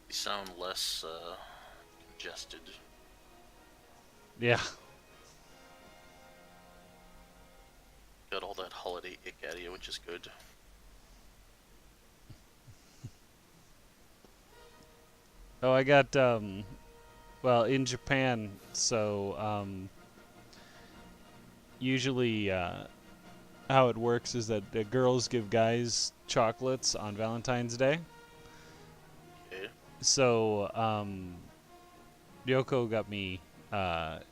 You sound less congested. Yeah. Got all that holiday ick out of you, which is good. Oh, I got well, in Japan, so usually how it works is that the girls give guys chocolates on Valentine's Day. Okay. So Ryoko got me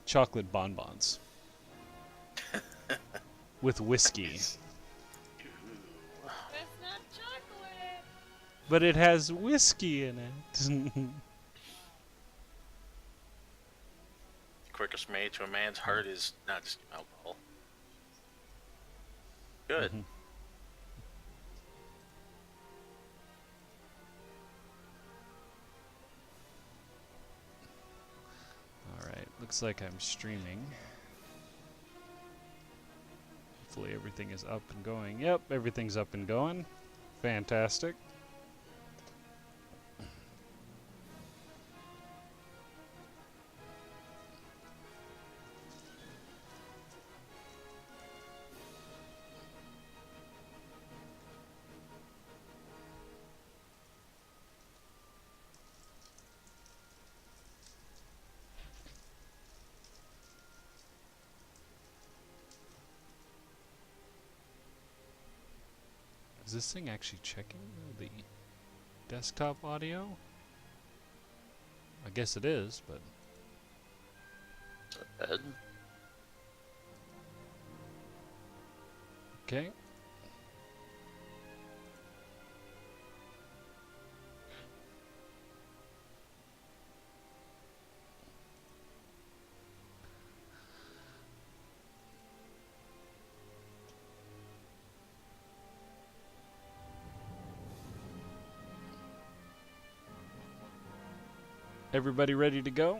chocolate bonbons with whiskey, Nice. Ooh. That's not chocolate. but it has whiskey in it. The quickest way to a man's heart is not just alcohol. Good. Mhm. All right, looks like I'm streaming. Hopefully everything is up and going. Yep, everything's up and going. Fantastic. Is this thing actually checking the desktop audio? I guess it is, but Is that bad? okay. Everybody ready to go?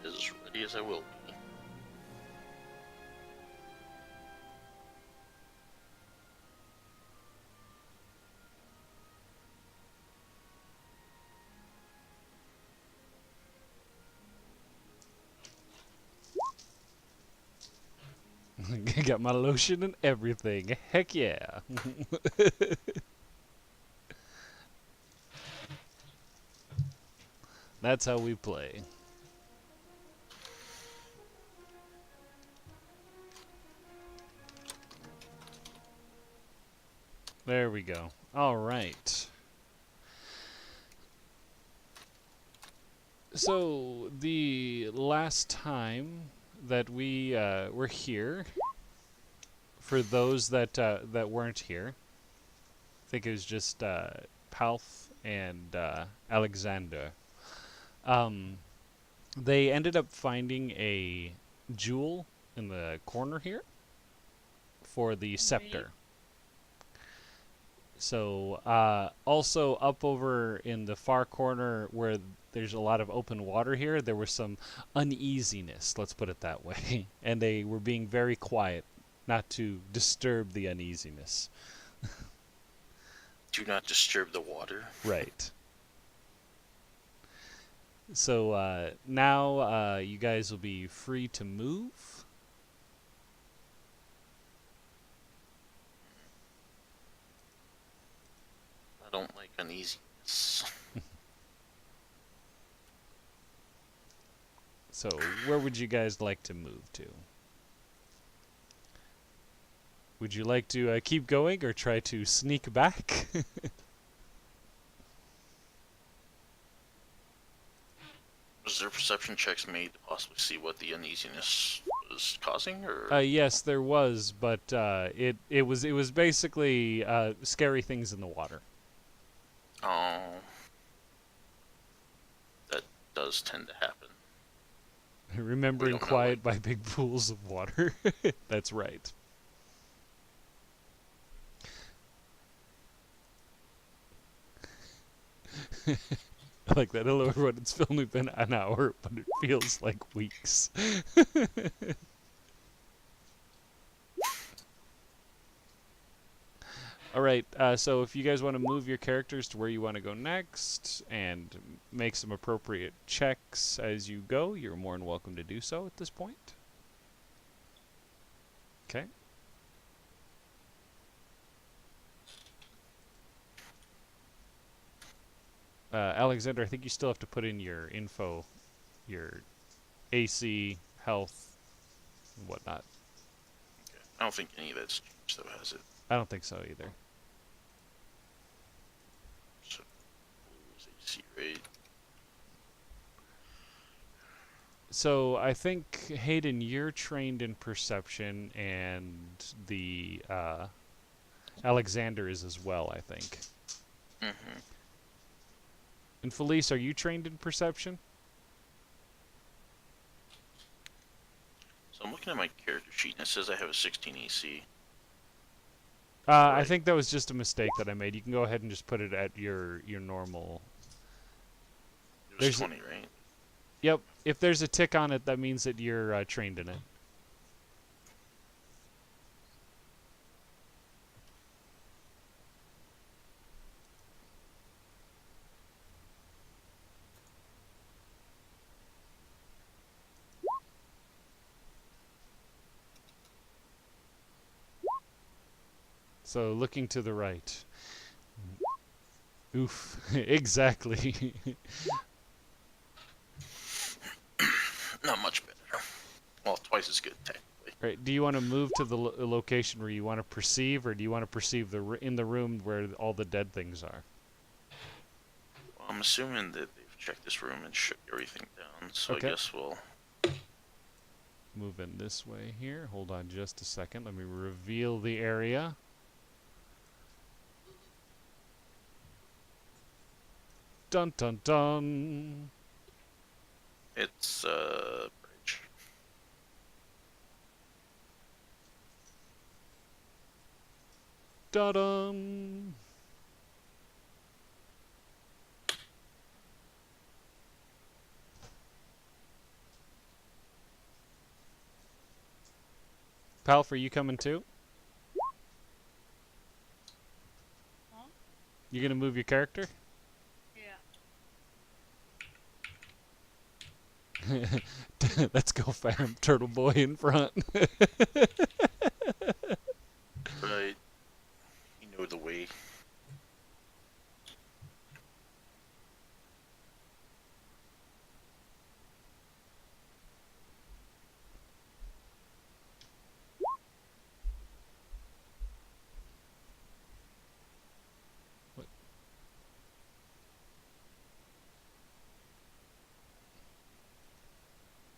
As ready as I will be. Got my lotion and everything. Heck yeah. That's how we play. There we go. All right. So the last time that we were here, for those that weren't here, I think it was just Palf and Alexander. Um, they ended up finding a jewel in the corner here for the Scepter. So also up over in the far corner where there's a lot of open water here, there was some uneasiness, let's put it that way. And they were being very quiet, not to disturb the uneasiness. Do not disturb the water. Right. So now you guys will be free to move. I don't like uneasiness. So where would you guys like to move to? Would you like to keep going or try to sneak back? Was there perception checks made to possibly see what the uneasiness was causing, or? Yes, there was, but it was basically scary things in the water. Oh, that does tend to happen. Remembering don't know quiet by big pools of water. That's right. Like that. Hello, everyone. It's only been an hour, but it feels like weeks. All right. So if you guys want to move your characters to where you want to go next and make some appropriate checks as you go, you're more than welcome to do so at this point. Okay. Alexander, I think you still have to put in your info, your AC, health, and whatnot. Okay. I don't think any of that's changed, though, has it? I don't think so either. So, blue is AC, right? So I think, Hayden, you're trained in perception, and the Alexander is as well, I think. Mm-hmm. And Felice, are you trained in perception? So I'm looking at my character sheet, and it says I have a 16 AC. I Right. think that was just a mistake that I made. You can go ahead and just put it at your normal. It was There's 20, right? Yep. If there's a tick on it, that means that you're trained in it. So looking to the right. Oof. Exactly. Not much better. Well, twice as good, technically. Right. Do you want to move to the location where you want to perceive, or do you want to perceive in the room where all the dead things are? Well, I'm assuming that they've checked this room and shook everything down, so Okay. I guess we'll... Move in this way here. Hold on just a second. Let me reveal the area. Dun dun dun. It's, bridge. Dun dun. Palf, are you coming too? Huh? You gonna move your character? Yeah. Let's go, fam. Turtle boy in front. Right. You know the way.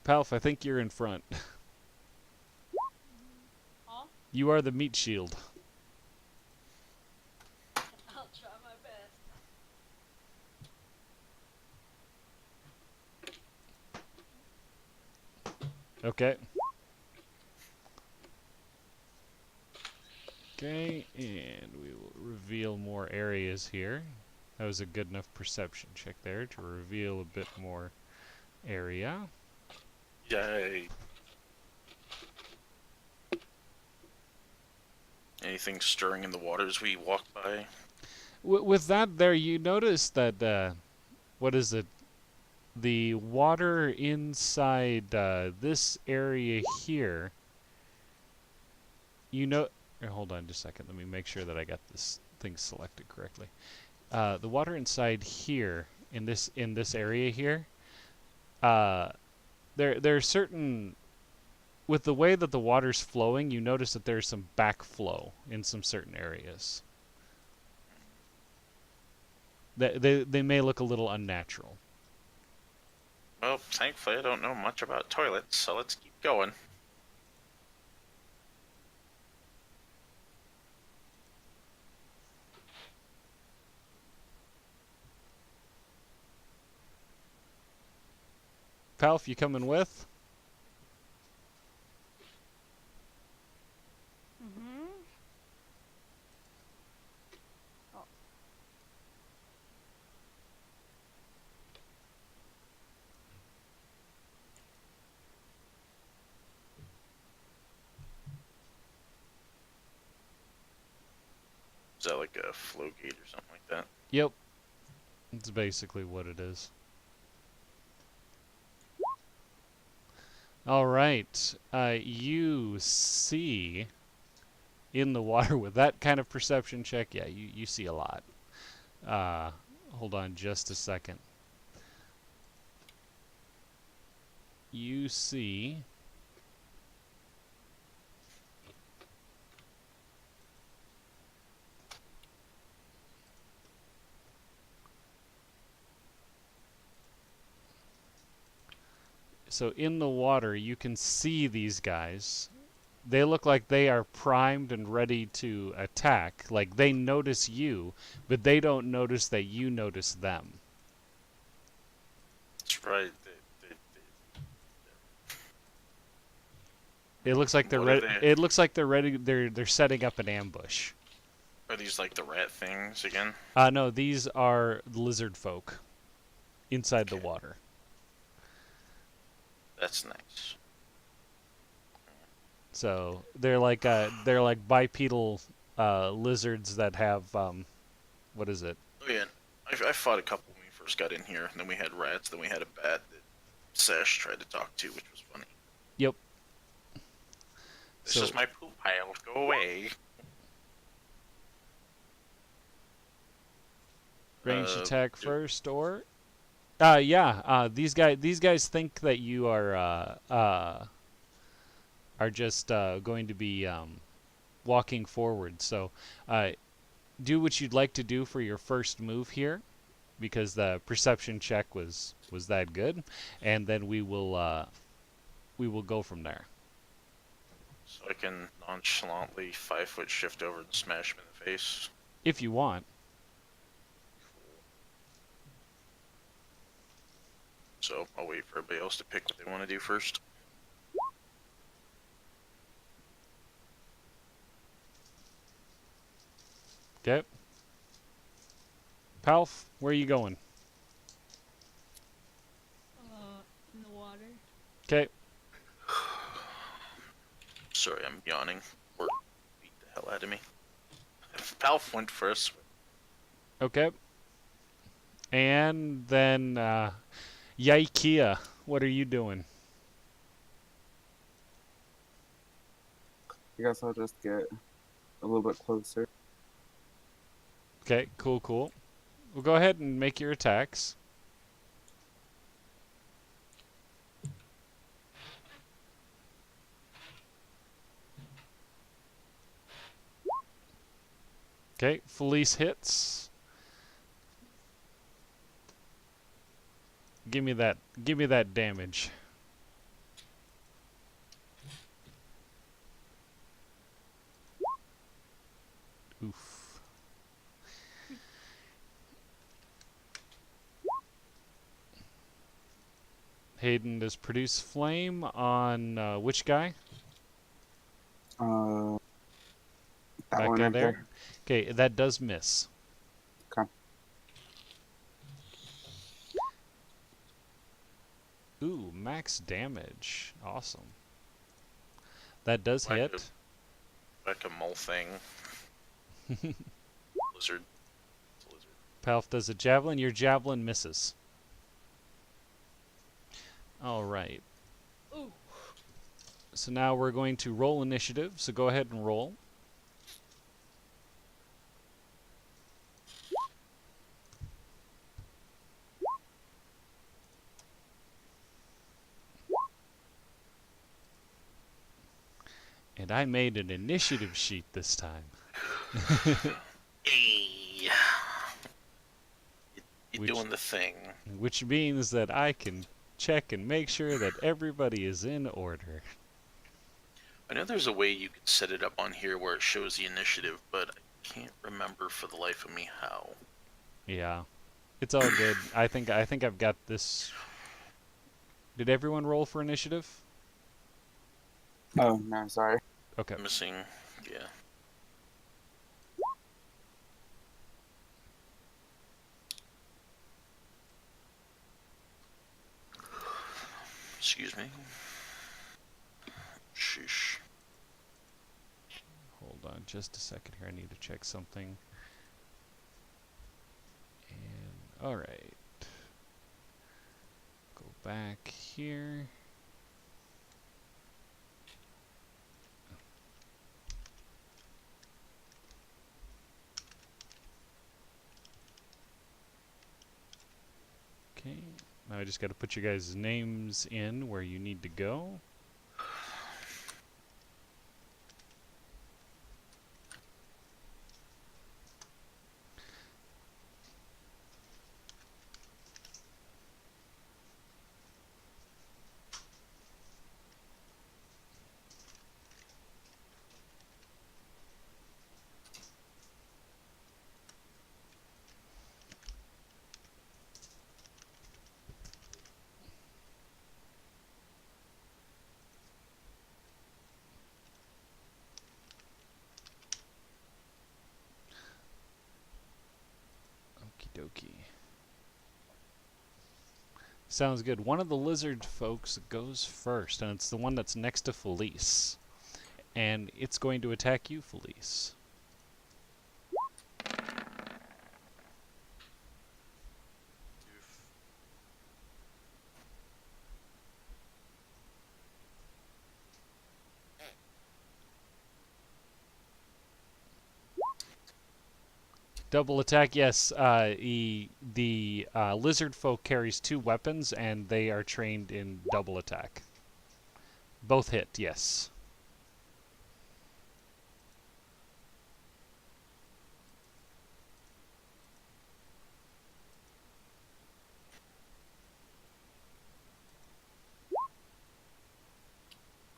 Palf, I think you're in front. Huh? You are the meat shield. I'll try my best. Okay. Okay, and we will reveal more areas here. That was a good enough perception check there to reveal a bit more area. Yay. Anything stirring in the water as we walk by? With that there, you notice that, what is it? The water inside this area here, you know... hold on just a second. Let me make sure that I got this thing selected correctly. The water inside here, in this area here, there are certain... With the way that the water's flowing, you notice that there's some backflow in some certain areas. They may look a little unnatural. Well, thankfully I don't know much about toilets, so let's keep going. Palf, you coming with? Mm-hmm. Oh. Is that like a flow gate or something like that? Yep. It's basically what it is. All right. You see in the water with that kind of perception check. Yeah, you see a lot. Hold on just a second. You see so in the water you can see these guys. They look like they are primed and ready to attack. Like they notice you, but they don't notice that you notice them. That's right. It looks like they're What are ready. they? It looks like they're ready. They're setting up an ambush. Are these like the rat things again? No, these are lizard folk inside the Okay. water. That's nice. So they're like bipedal lizards that have what is it? Oh yeah, I fought a couple when we first got in here. And then we had rats. Then we had a bat that Sash tried to talk to, which was funny. Yep. This So- is my poop pile. Go away. Ranged attack do- first, or yeah. These guys think that you are just going to be walking forward. So do what you'd like to do for your first move here, because the perception check was that good, and then we will go from there. So I can nonchalantly 5-foot shift over and smash him in the face. If you want. So I'll wait for everybody else to pick what they want to do first. Okay. Palf, where are you going? In the water. Okay. Sorry, I'm yawning. Or beat the hell out of me. Palf went first. Okay. And then Yaikia, what are you doing? I guess I'll just get a little bit closer. Okay, cool. Well, go ahead and make your attacks. Okay, Felice hits. Give me that damage. Oof. Hayden does produce flame on which guy? That Back one guy right there. Okay, that does miss. Okay. Ooh, max damage. Awesome. That does Like hit. Like a mole thing. Lizard. It's a lizard. Palf does a javelin. Your javelin misses. All right. Ooh. So now we're going to roll initiative. So go ahead and roll. And I made an initiative sheet this time. Hey. You're Which- doing the thing. Which means that I can check and make sure that everybody is in order. I know there's a way you could set it up on here where it shows the initiative, but I can't remember for the life of me how. Yeah. It's all good. I think I've got this. Did everyone roll for initiative? Oh, no, sorry. Okay. Missing, yeah. Excuse me. Sheesh. Hold on just a second here. I need to check something. All right. Go back here. Okay. Now I just got to put you guys' names in where you need to go. Okie dokie. Sounds good. One of the lizard folks goes first, and it's the one that's next to Felice. And it's going to attack you, Felice. Double attack, yes. The lizard folk carries 2 weapons, and they are trained in double attack. Both hit, yes.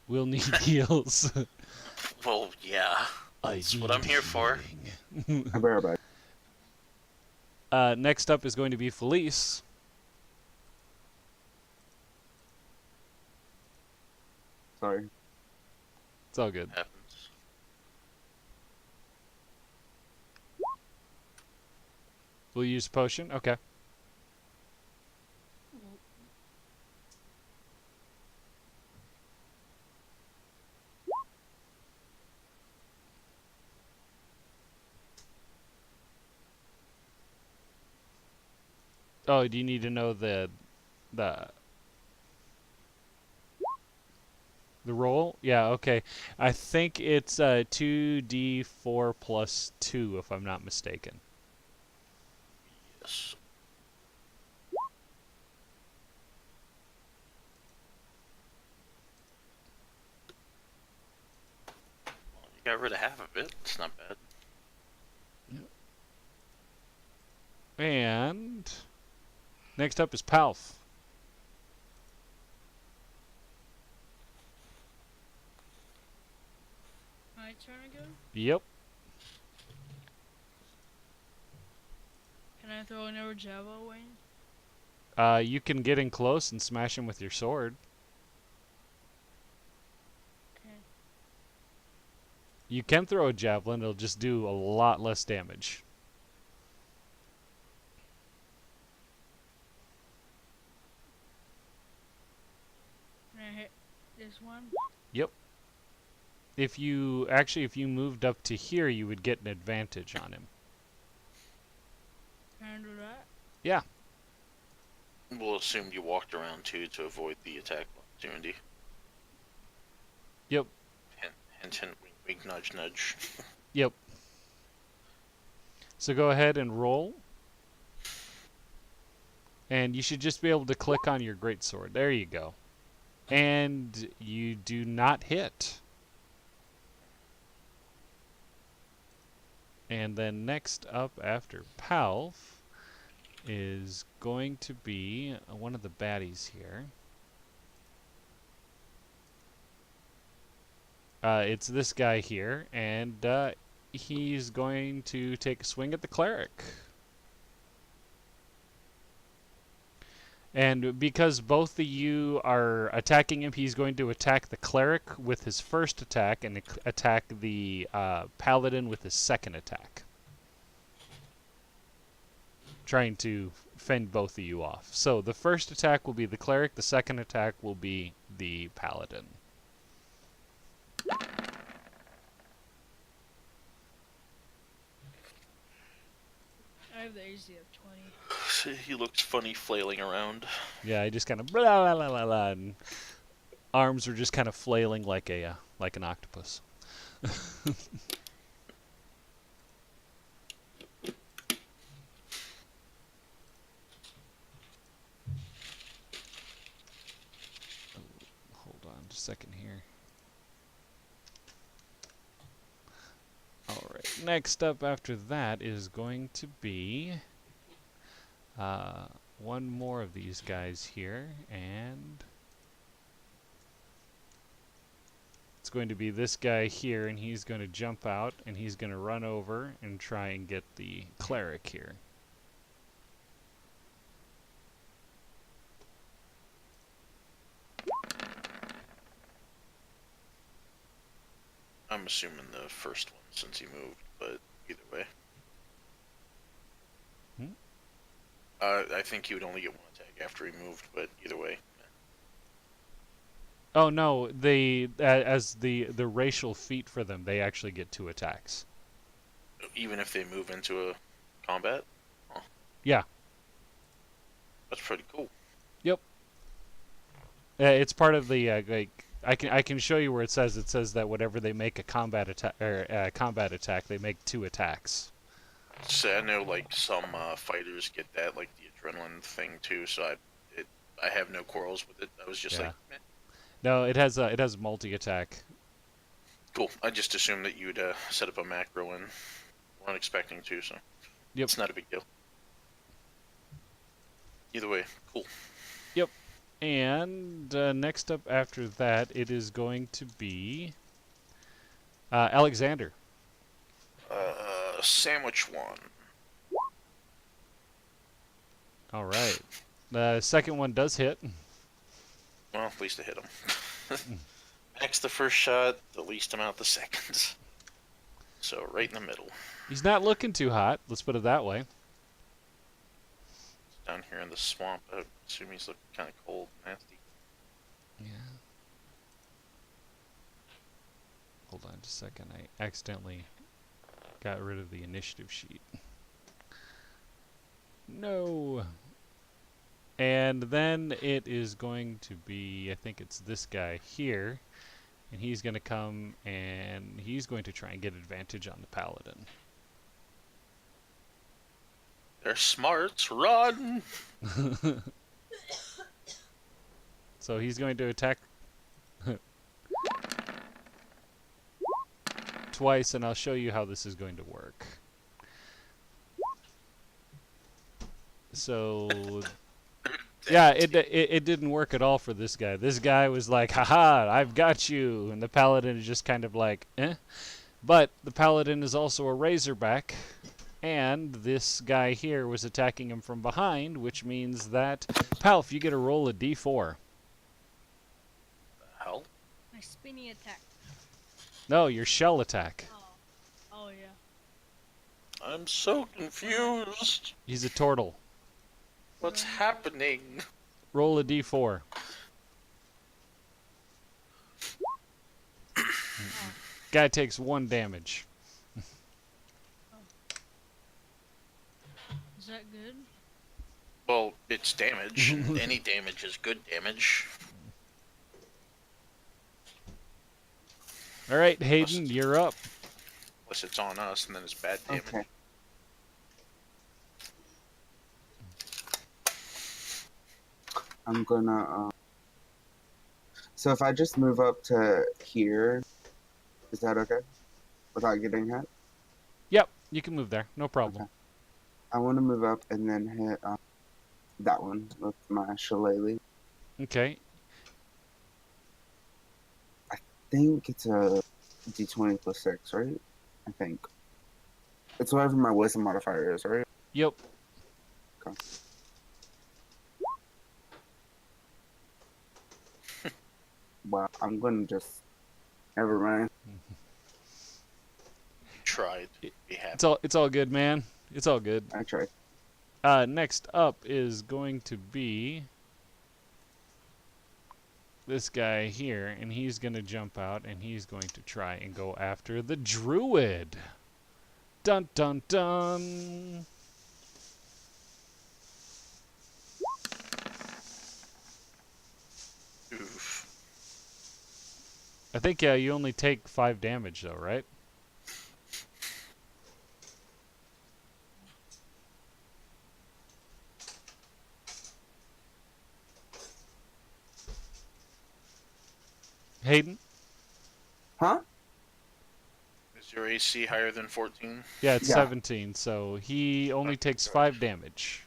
We'll need heals. Well, yeah. That's what I'm here for. I'll be right back. Next up is going to be Felice. Sorry. It's all good. Happens. We'll use potion. Okay. Oh, do you need to know the roll? Yeah, okay. I think it's 2d4 plus 2 if I'm not mistaken. Yes. Well, you got rid of half of it. It's not bad. And next up is Palf. My turn again? Yep. Can I throw another Java away? You can get in close and smash him with your sword. Okay. You can throw a javelin, it'll just do a lot less damage. Can I hit this one? If you moved up to here, you would get an advantage on him. Can I do that? Yeah. We'll assume you walked around too to avoid the attack opportunity. Yep. Hint, hint, wink, wink, nudge, nudge. Yep. So go ahead and roll. And you should just be able to click on your greatsword. There you go. And you do not hit. And then next up after Palf is going to be one of the baddies here. It's this guy here, and he's going to take a swing at the cleric. And because both of you are attacking him, he's going to attack the cleric with his first attack and attack the paladin with his second attack. Trying to fend both of you off. So the first attack will be the cleric, the second attack will be the paladin. I have the AC of 20. He looks funny flailing around. Yeah, he just kind of blah blah blah blah, blah, and arms were just kind of flailing like an octopus. Hold on just a second here. Alright, next up after that is going to be one more of these guys here, and it's going to be this guy here, and he's going to jump out, and he's going to run over and try and get the cleric here. I'm assuming the first one since he moved, but either way. I think he would only get one attack after he moved, but either way. Oh no, they as the racial feat for them, they actually get 2 attacks. Even if they move into a combat? Huh. Yeah. That's pretty cool. Yep. It's part of the like I can show you where it says that whenever they make a combat attack they make 2 attacks. So I know like some fighters get that, like the adrenaline thing too. So I have no quarrels with it. I was just like, meh. No, it has multi-attack. Cool. I just assumed that you'd set up a macro and weren't expecting to, so Yep. It's not a big deal. Either way, cool. Yep. And next up after that, it is going to be Alexander. Sandwich one. All right. The second one does hit. Well, at least I hit him. Max the first shot, the least amount the second. So right in the middle. He's not looking too hot. Let's put it that way. Down here in the swamp, I assume he's looking kind of cold, nasty. Yeah. Hold on just a second. I accidentally got rid of the initiative sheet. No. And then it is going to be, I think it's this guy here. And he's going to come and he's going to try and get advantage on the paladin. They're smart. Run! So he's going to attack twice, and I'll show you how this is going to work. So, yeah, it didn't work at all for this guy. This guy was like, haha, I've got you. And the paladin is just kind of like, eh. But the paladin is also a razorback. And this guy here was attacking him from behind, which means that, Palf, you get to roll a d4. Hell? My spinny attack. No, your shell attack. Oh. Oh, yeah. I'm so confused. He's a turtle. What's happening? Roll a d4. Guy takes 1 damage. Is that good? Well, it's damage. And any damage is good damage. All right, Hayden, you're up. Unless it's on us, and then it's bad damage. Okay. I'm gonna. So if I just move up to here, is that okay? Without getting hit? Yep, you can move there. No problem. Okay. I want to move up and then hit that one with my shillelagh. Okay. I think it's a d20 plus 6, right? I think. It's whatever my wisdom modifier is, right? Yep. Okay. Wow, I'm gonna just. Never mind. Tried. Be happy. It's all good, man. It's all good. I tried. Next up is going to be this guy here, and he's going to jump out, and he's going to try and go after the druid. Dun dun dun. I think, yeah, you only take 5 damage, though, right? Hayden? Huh? Is your AC higher than 14? Yeah, it's Yeah. 17, so he only takes 5 damage.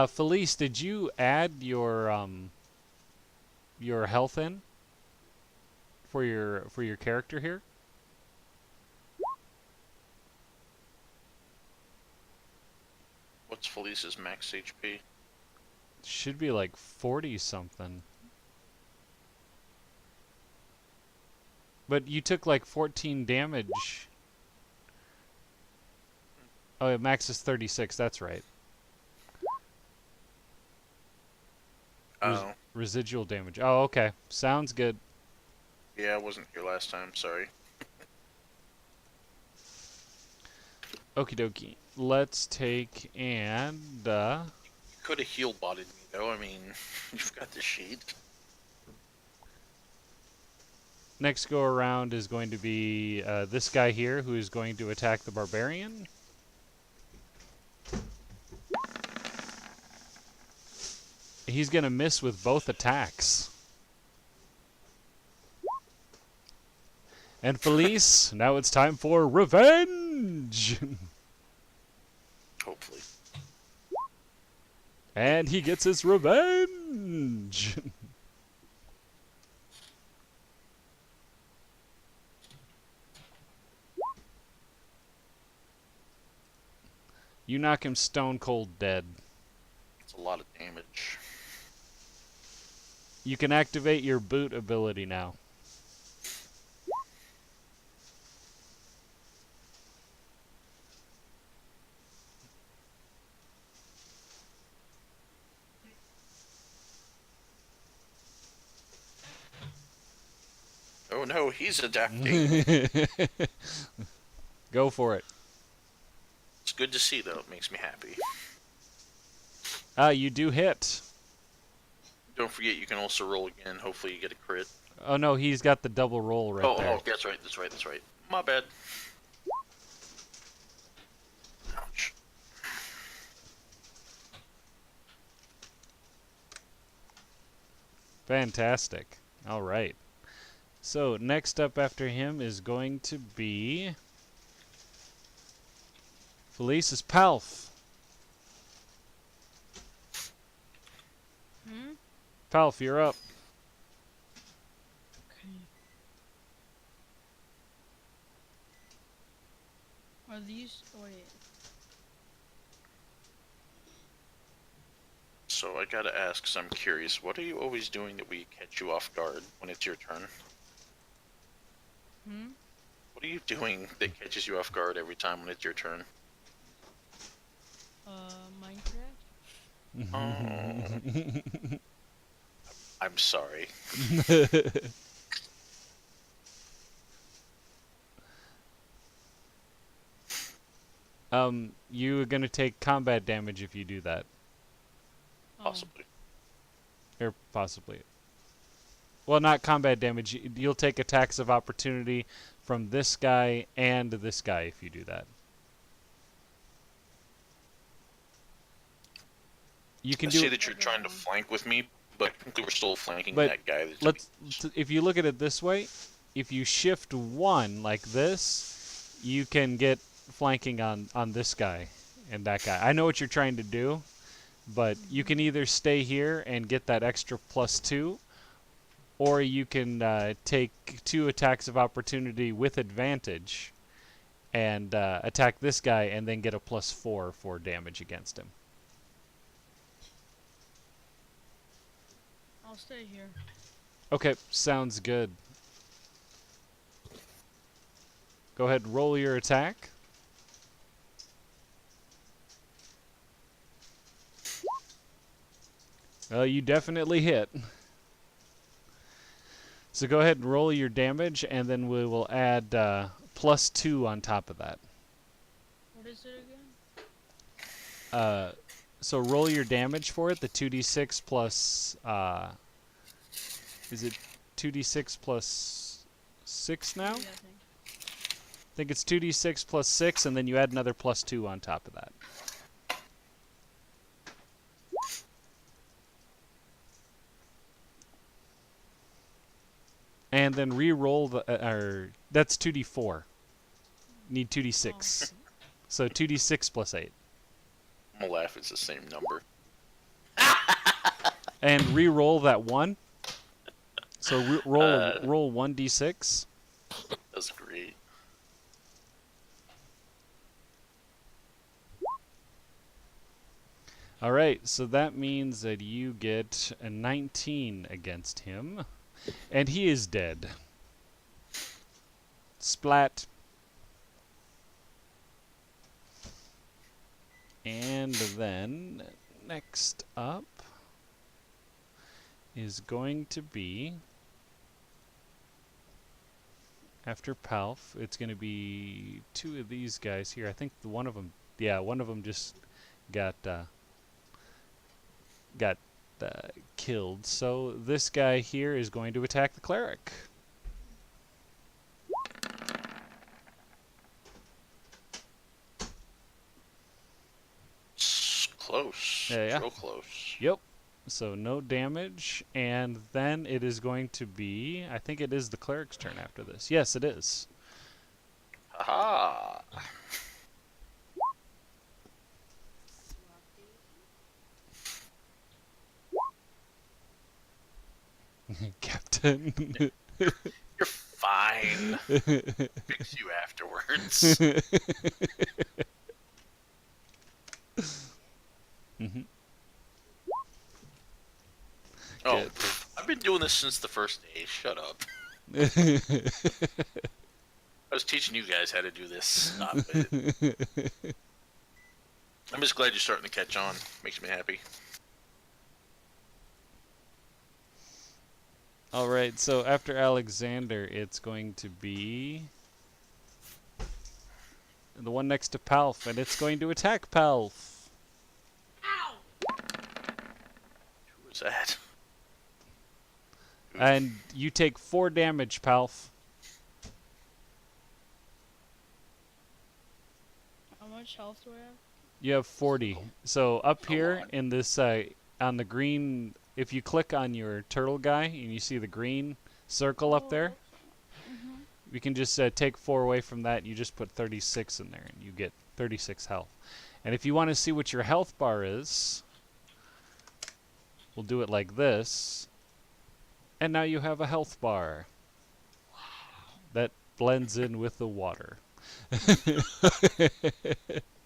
Felice, did you add your health in for your character here? What's Felice's max HP? Should be like 40 something. But you took like 14 damage. Oh, yeah, max is 36. That's right. Oh, Residual damage. Oh, okay. Sounds good. yeah, I wasn't here last time. Sorry. Okie dokie. Let's take and You could have heal botted me though. I mean, you've got the sheet. next go around is going to be this guy here, who is going to attack the barbarian. He's gonna miss with both attacks. And Felice, now it's time for revenge! Hopefully. And he gets his revenge! You knock him stone cold dead. It's a lot of damage. You can activate your boot ability now. Oh no, he's adapting. Go for it. It's good to see though. It makes me happy. You do hit. Don't forget you can also roll again. Hopefully you get a crit. Oh no, he's got the double roll right there. Oh, that's right, that's right, that's right. My bad. Ouch. Fantastic. All right. So next up after him is going to be Felice's Palf. Hmm? Palf, you're up. Okay. Are these... Oh, wait. So I gotta ask, cause I'm curious, what are you always doing that we catch you off guard when it's your turn? Hmm? What are you doing that catches you off guard every time when it's your turn? Minecraft? Oh. I'm sorry. You're gonna take combat damage if you do that. Oh. Possibly. Or possibly. Well, not combat damage. You'll take attacks of opportunity from this guy and this guy if you do that. You can I do see it. that you're trying to flank with me, but we're still flanking But that guy. If you look at it this way, if you shift 1 like this, you can get flanking on this guy and that guy. I know what you're trying to do, but you can either stay here and get that extra +2, or you can take 2 attacks of opportunity with advantage and attack this guy and then get a +4 for damage against him. I'll stay here. Okay, sounds good. Go ahead and roll your attack. Well, you definitely hit. So go ahead and roll your damage, and then we will add +2 on top of that. What is it again? So roll your damage for it. The 2d6 plus. Is it 2d6 plus 6 now? Yeah, I think. I think it's 2d6 plus 6, and then you add another plus 2 on top of that. And then re-roll the. That's 2d4. Need 2d6. So 2d6 plus 8. I'm gonna laugh. It's the same number. And re-roll that 1. So roll 1d6. That's great. All right, so that means that you get a 19 against him, and he is dead. Splat. And then next up is going to be, after Palf, it's going to be 2 of these guys here. I think one of them just got killed. So this guy here is going to attack the cleric. Close. Yeah. Real close. Yep. So no damage, and then it is going to be, I think it is the cleric's turn after this. Yes, it is. Aha! Captain. You're fine. Fix you afterwards. Mhm. Oh, Good. I've been doing this since the first day. Shut up. I was teaching you guys how to do this. Stop it. I'm just glad you're starting to catch on. Makes me happy. All right, so after Alexander, it's going to be the one next to Palf, and it's going to attack Palf. Who was that? And you take 4 damage, Palf. How much health do I have? You have 40. So up Come here on. in this, on the green, if you click on your turtle guy and you see the green circle up there, we can just take 4 away from that. You just put 36 in there and you get 36 health. And if you want to see what your health bar is, we'll do it like this. And now you have a health bar. That blends in with the water.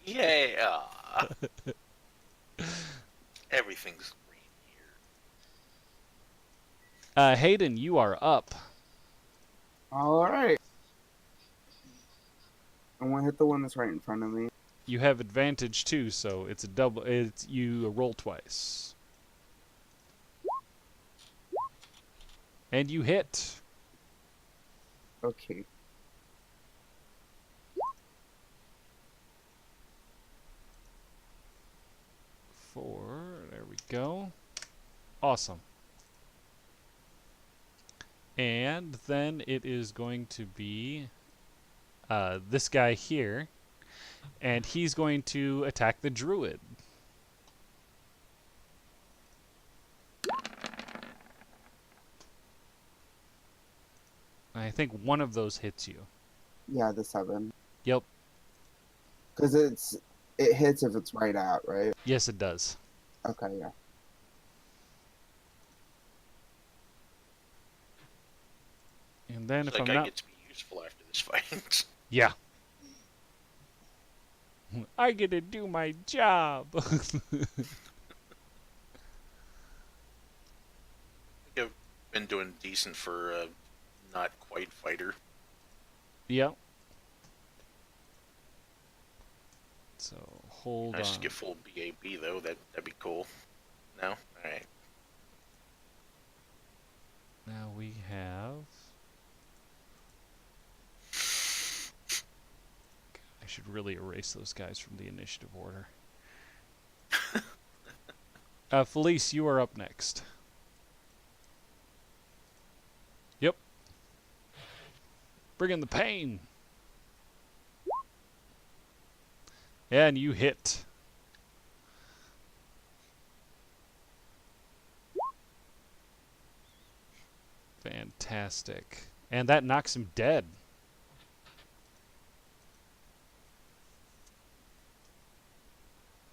Yeah. Everything's green here. Hayden, you are up. Alright. I'm gonna hit the one that's right in front of me. You have advantage too, so it's a double. It's you roll twice, and you hit. Okay. There we go. Awesome. And then it is going to be this guy here, and he's going to attack the druid. I think one of those hits you. Yeah, the 7. Yep. Because it hits if it's right out, right? Yes, it does. Okay, yeah. And then Looks if like I'm I not... get to be useful after this fight. Yeah. I get to do my job. I've been doing decent for a not quite fighter. Yep. So hold I on. just get full BAB though. That'd be cool. No, all right. Now we have... I should really erase those guys from the initiative order. Felice, you are up next. Yep. Bring in the pain. And you hit. Fantastic. And that knocks him dead.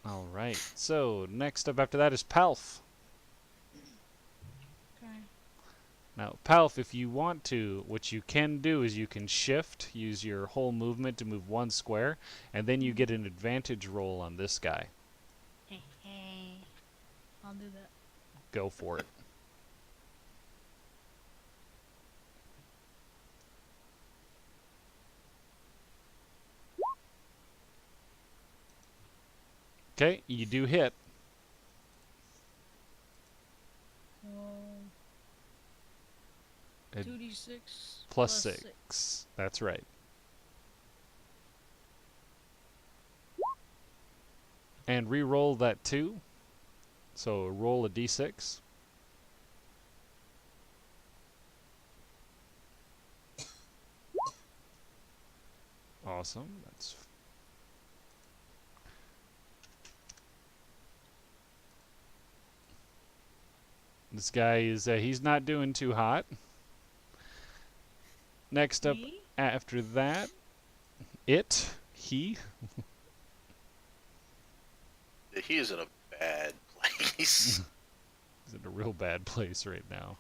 All right. So next up after that is Palf. Okay. Now, Palf, if you want to, what you can do is you can shift, use your whole movement to move one square, and then you get an advantage roll on this guy. I'll do that. Go for it. Okay, you do hit. Well, It- 2d6 Plus 6. That's right. And re-roll that 2. So roll a d6. Awesome. That's this guy is he's not doing too hot. Next up Me? after that, he. He is in a bad place. He's in a real bad place right now.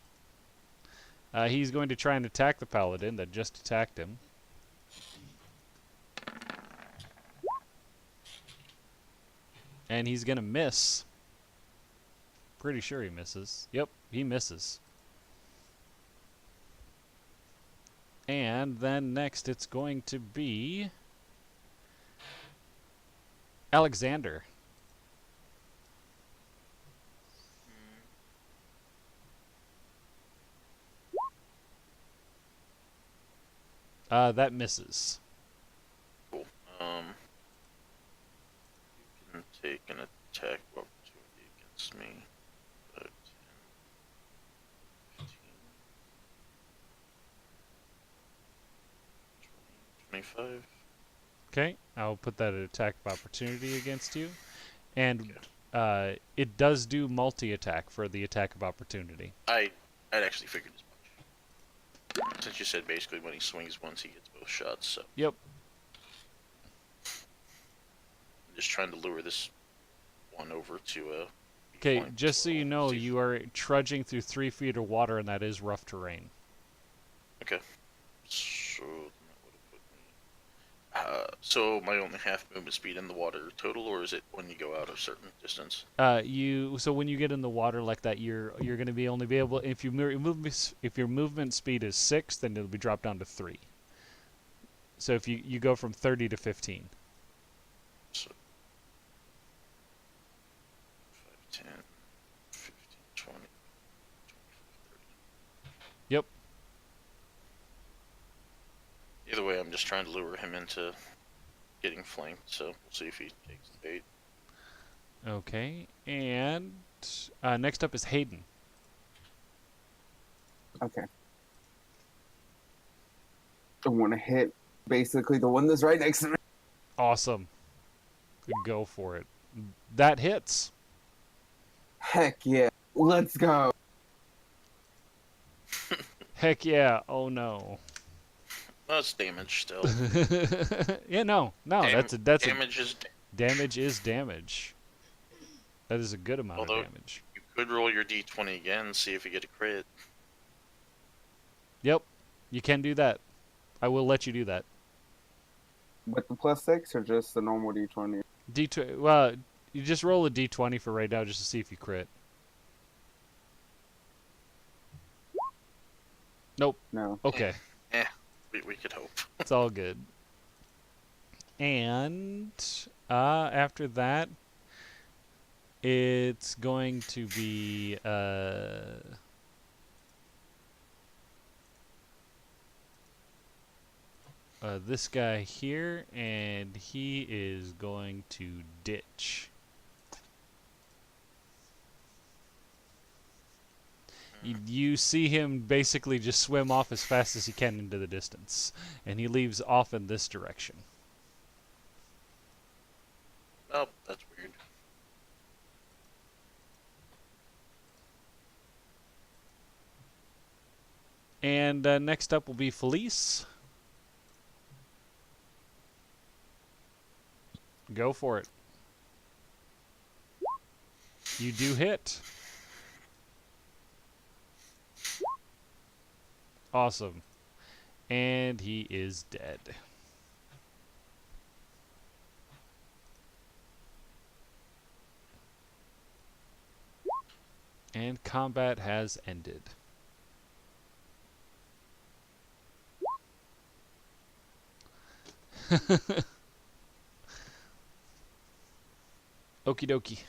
He's going to try and attack the paladin that just attacked him. And he's going to miss. Pretty sure he misses. Yep, he misses. And then next it's going to be Alexander. That misses. Cool. You can take an attack opportunity against me. 5, 10, 15, 20, 25. Okay, I'll put that at attack of opportunity against you. And Okay. it does do multi-attack for the attack of opportunity. I'd actually figured as much. Since you said basically when he swings once he gets both shots, so Yep. I'm just trying to lure this one over to a. Okay, point, just so you know, see if- you are trudging through 3 feet of water, and that is rough terrain. Okay. So that would have put me. So my only half movement speed in the water total, or is it when you go out a certain distance? So when you get in the water like that, you're going to be only be able if if your movement speed is 6, then it'll be dropped down to 3. So if you go from 30 to 15. So 5, 10, 15, 20, 25, 30. Yep. Either way, I'm just trying to lure him into getting flamed, so we'll see if he takes the bait. Okay, and next up is Hayden. Okay. I want to hit basically the one that's right next to me. Awesome. Go for it. That hits. Heck yeah. Let's go. Heck yeah. Oh no. Well, it's damage still. Yeah, no. That's damage is. damage is damage. That is a good amount Although- of damage. You could roll your d20 again, see if you get a crit. Yep. You can do that. I will let you do that. With the +6 or just the normal D20? D20. Well, you just roll a D20 for right now just to see if you crit. Nope. No. Okay. We could hope. It's all good. And after that, it's going to be this guy here, and he is going to ditch. You see him basically just swim off as fast as he can into the distance, and he leaves off in this direction. Oh, that's weird. And next up will be Felice. Go for it. You do hit. Awesome. And he is dead. And combat has ended. Okie dokie.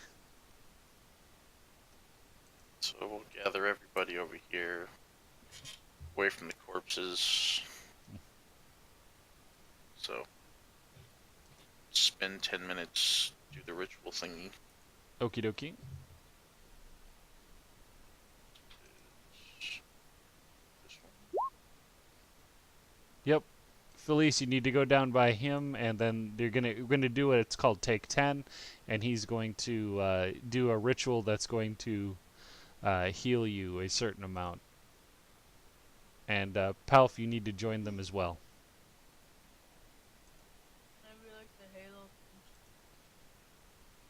So we'll gather everybody over here, away from the corpses. So spend 10 minutes, do the ritual thingy. Okie dokie. This one. Yep. Felice, you need to go down by him, and then we're gonna do what it's called take 10, and he's going to do a ritual that's going to heal you a certain amount. And Palf, you need to join them as well. Maybe like the Halo.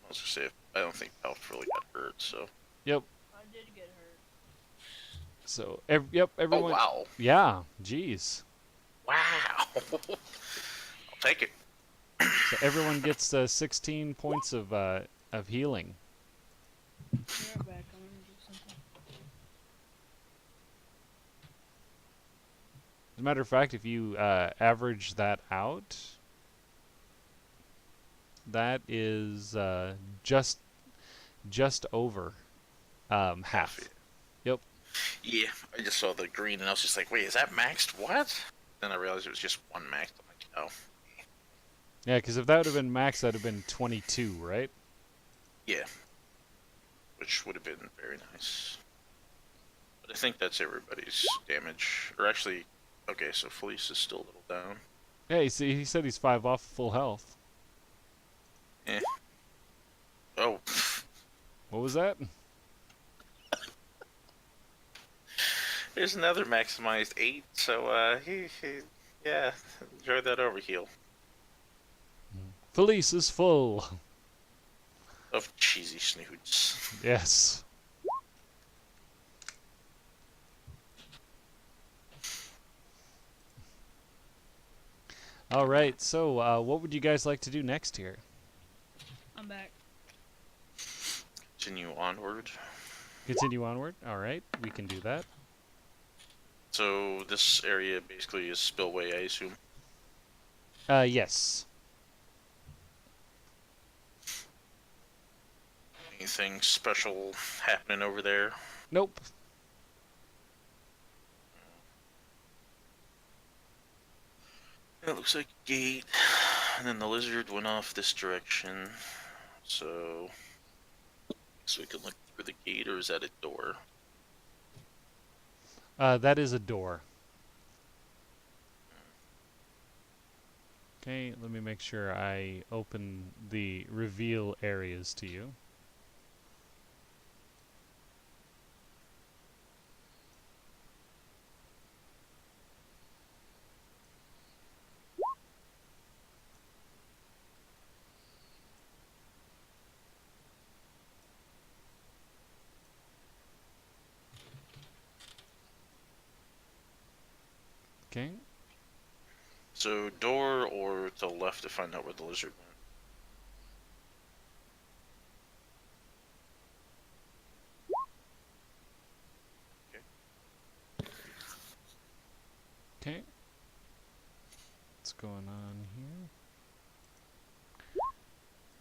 I was gonna say, I don't think Palf really got hurt, so. Yep. I did get hurt. So, yep, everyone. Oh, wow. Yeah, jeez. Wow. I'll take it. So everyone gets 16 points of healing. Be right back. I'm gonna do something. As a matter of fact, if you average that out, that is just over half. it. Yep. Yeah, I just saw the green and I was just like, wait, is that maxed? What? Then I realized it was just one maxed. I'm like, oh. Yeah, because if that would have been max, that would have been 22, right? Yeah. Which would have been very nice. But I think that's everybody's damage. Or actually, okay, so Felice is still a little down. Yeah, he said he's 5 off full health. Eh. Oh. What was that? There's another maximized 8, so, yeah, enjoy that overheal. Felice is full. Of cheesy snoods. Yes. All right, so what would you guys like to do next here? I'm back. Continue onward. Continue onward? All right, we can do that. So this area basically is spillway, I assume. Yes. Anything special happening over there? Nope. It looks like a gate, and then the lizard went off this direction. So we can look through the gate, or is that a door? That is a door. Okay, let me make sure I open the reveal areas to you. Okay. So door or to the left to find out where the lizard went. Okay. What's going on here?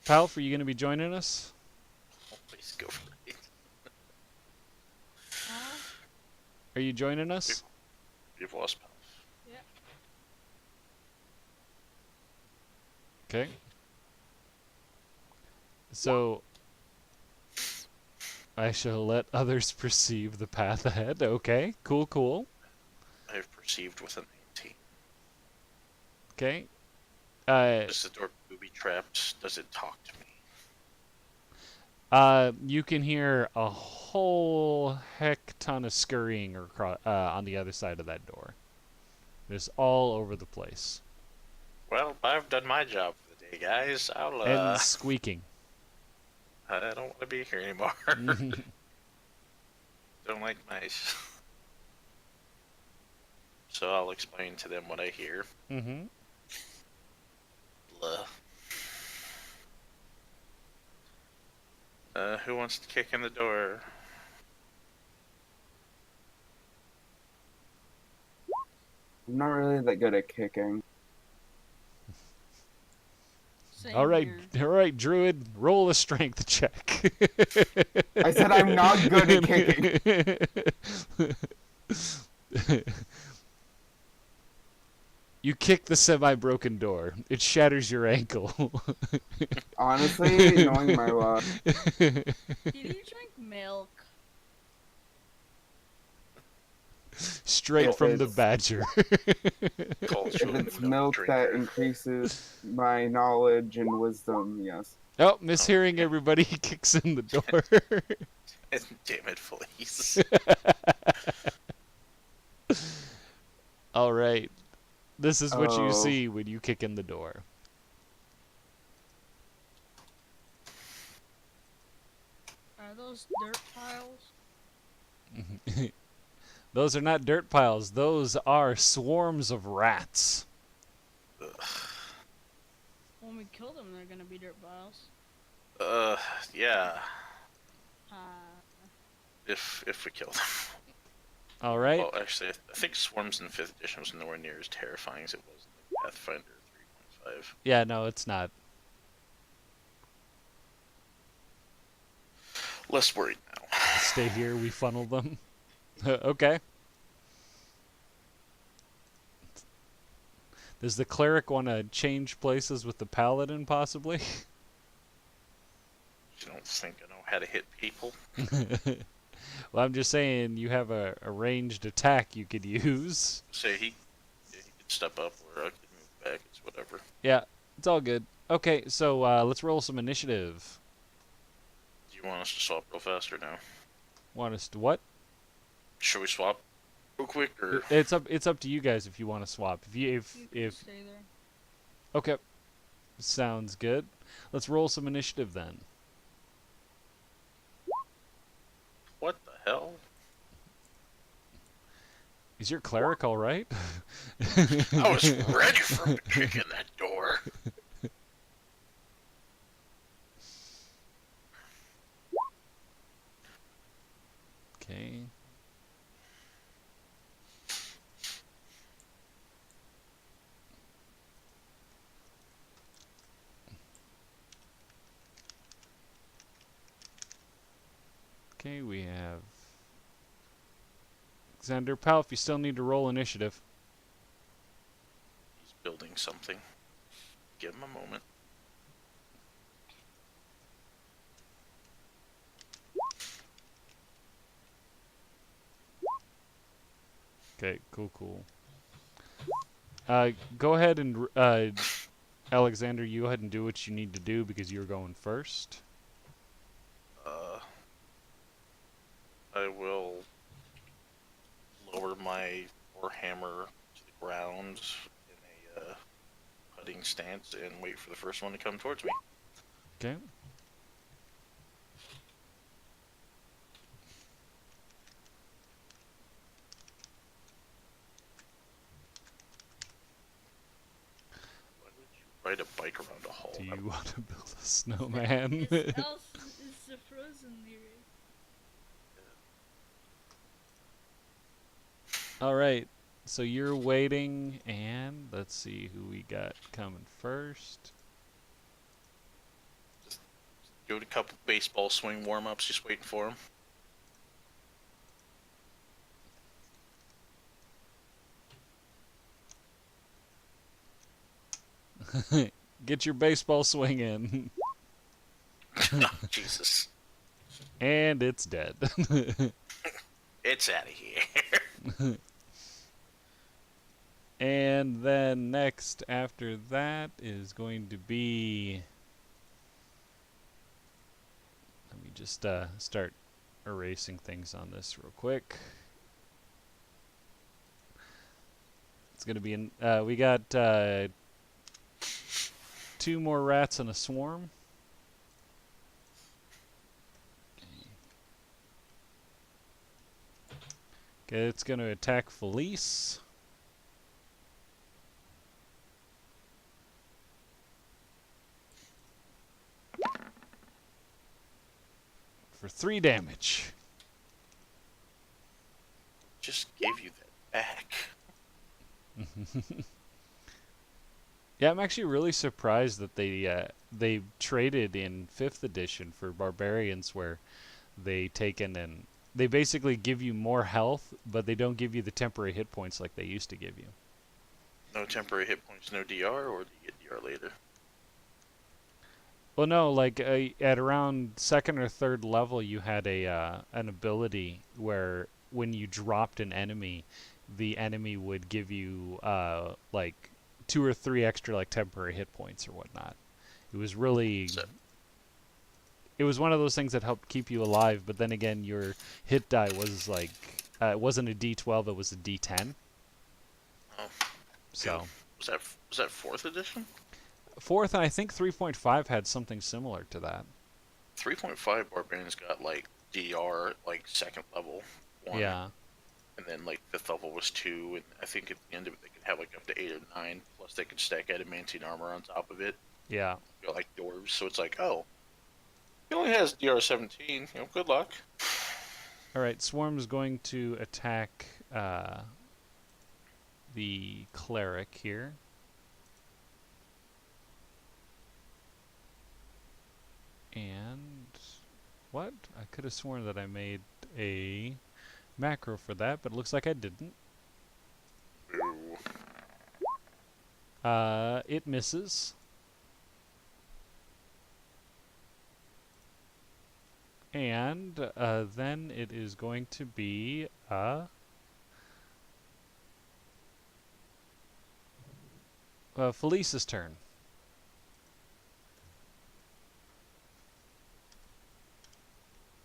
Palf, are you going to be joining us? Please go for it. Huh? Are you joining us? You've lost Palf. Yeah. Okay. So, I shall let others perceive the path ahead. Okay, cool, cool. I've perceived with an 19. Okay. Is the door booby trapped? Does it talk to me? You can hear a whole heck ton of scurrying on the other side of that door. Just all over the place. Well, I've done my job for the day, guys. And squeaking. I don't want to be here anymore. Don't like mice. So I'll explain to them what I hear. Mm-hmm. Blah. Who wants to kick in the door? I'm not really that good at kicking. Same All right, here. all right, Druid, roll a strength check. I said I'm not good at kicking. You kick the semi-broken door. It shatters your ankle. Honestly, knowing my luck. Did you drink milk? Straight If from the it's- badger. Culture If it's milk milk that drinker. increases my knowledge and wisdom, yes. Oh, mishearing everybody, he kicks in the door. Damn it, Felice. All right. This is what you Oh. see when you kick in the door. Are those dirt piles? Those are not dirt piles. Those are swarms of rats. When we kill them, they're gonna be dirt piles. Yeah. Uh, If we kill them. All right. Well, actually, I think Swarms in 5th edition was nowhere near as terrifying as it was in Pathfinder 3.5. Yeah, no, it's not. Less worried now. Stay here. We funnel them. Okay. Does the cleric want to change places with the paladin, possibly? You don't think I know how to hit people? Well, I'm just saying you have a ranged attack you could use. Say he could step up or I could move back. It's whatever. Yeah, it's all good. Okay, so let's roll some initiative. Do you want us to swap real fast or no? Want us to what? Should we swap real quick or? It's up to you guys if you want to swap. you can stay there. Okay, sounds good. Let's roll some initiative then. What the hell? Is your cleric all right? I was ready for him to kick in that door. Okay. Okay, we have Xander Pal, if you still need to roll initiative. He's building something. Give him a moment. Okay, cool. Go ahead and Alexander, you go ahead and do what you need to do because you're going first. I will lower my warhammer to the ground in a putting stance and wait for the first one to come towards me. Okay. Why would you ride a bike around a hall? Do you want to build a snowman? It's else is the frozen lyric. All right. So you're waiting, and let's see who we got coming first. Doing a couple baseball swing warm-ups, just waiting for him. Get your baseball swing in. Oh, Jesus. And it's dead. It's out of here. And then next after that is going to be... Let me just start erasing things on this real quick. It's going to be in... we got 2 more rats and a swarm. Okay, it's going to attack Felice. For 3 damage. Just gave you that back. Yeah, I'm actually really surprised that they traded in 5th edition for barbarians, where they they basically give you more health, but they don't give you the temporary hit points like they used to give you. No temporary hit points, no DR, or do you get DR later? Well, no, like at around 2nd or 3rd level, you had an ability where when you dropped an enemy, the enemy would give you like 2 or 3 extra like temporary hit points or whatnot. It was really... So, It was one of those things that helped keep you alive, but then again, your hit die was like... it wasn't a D12, it was a D10. oh, So... was that 4th edition? 4th, and I think 3.5 had something similar to that. 3.5 barbarians got like DR like 2nd level 1. Yeah. And then like 5th level was 2, and I think at the end of it they could have like up to 8 or 9. Plus they could stack adamantine armor on top of it. Yeah. You know, like dwarves. So it's like, oh, he only has DR 17. You know, good luck. All right, Swarm's going to attack the cleric here. And what? I could have sworn that I made a macro for that, but it looks like I didn't. Ooh. It misses. And then it is going to be Felice's turn.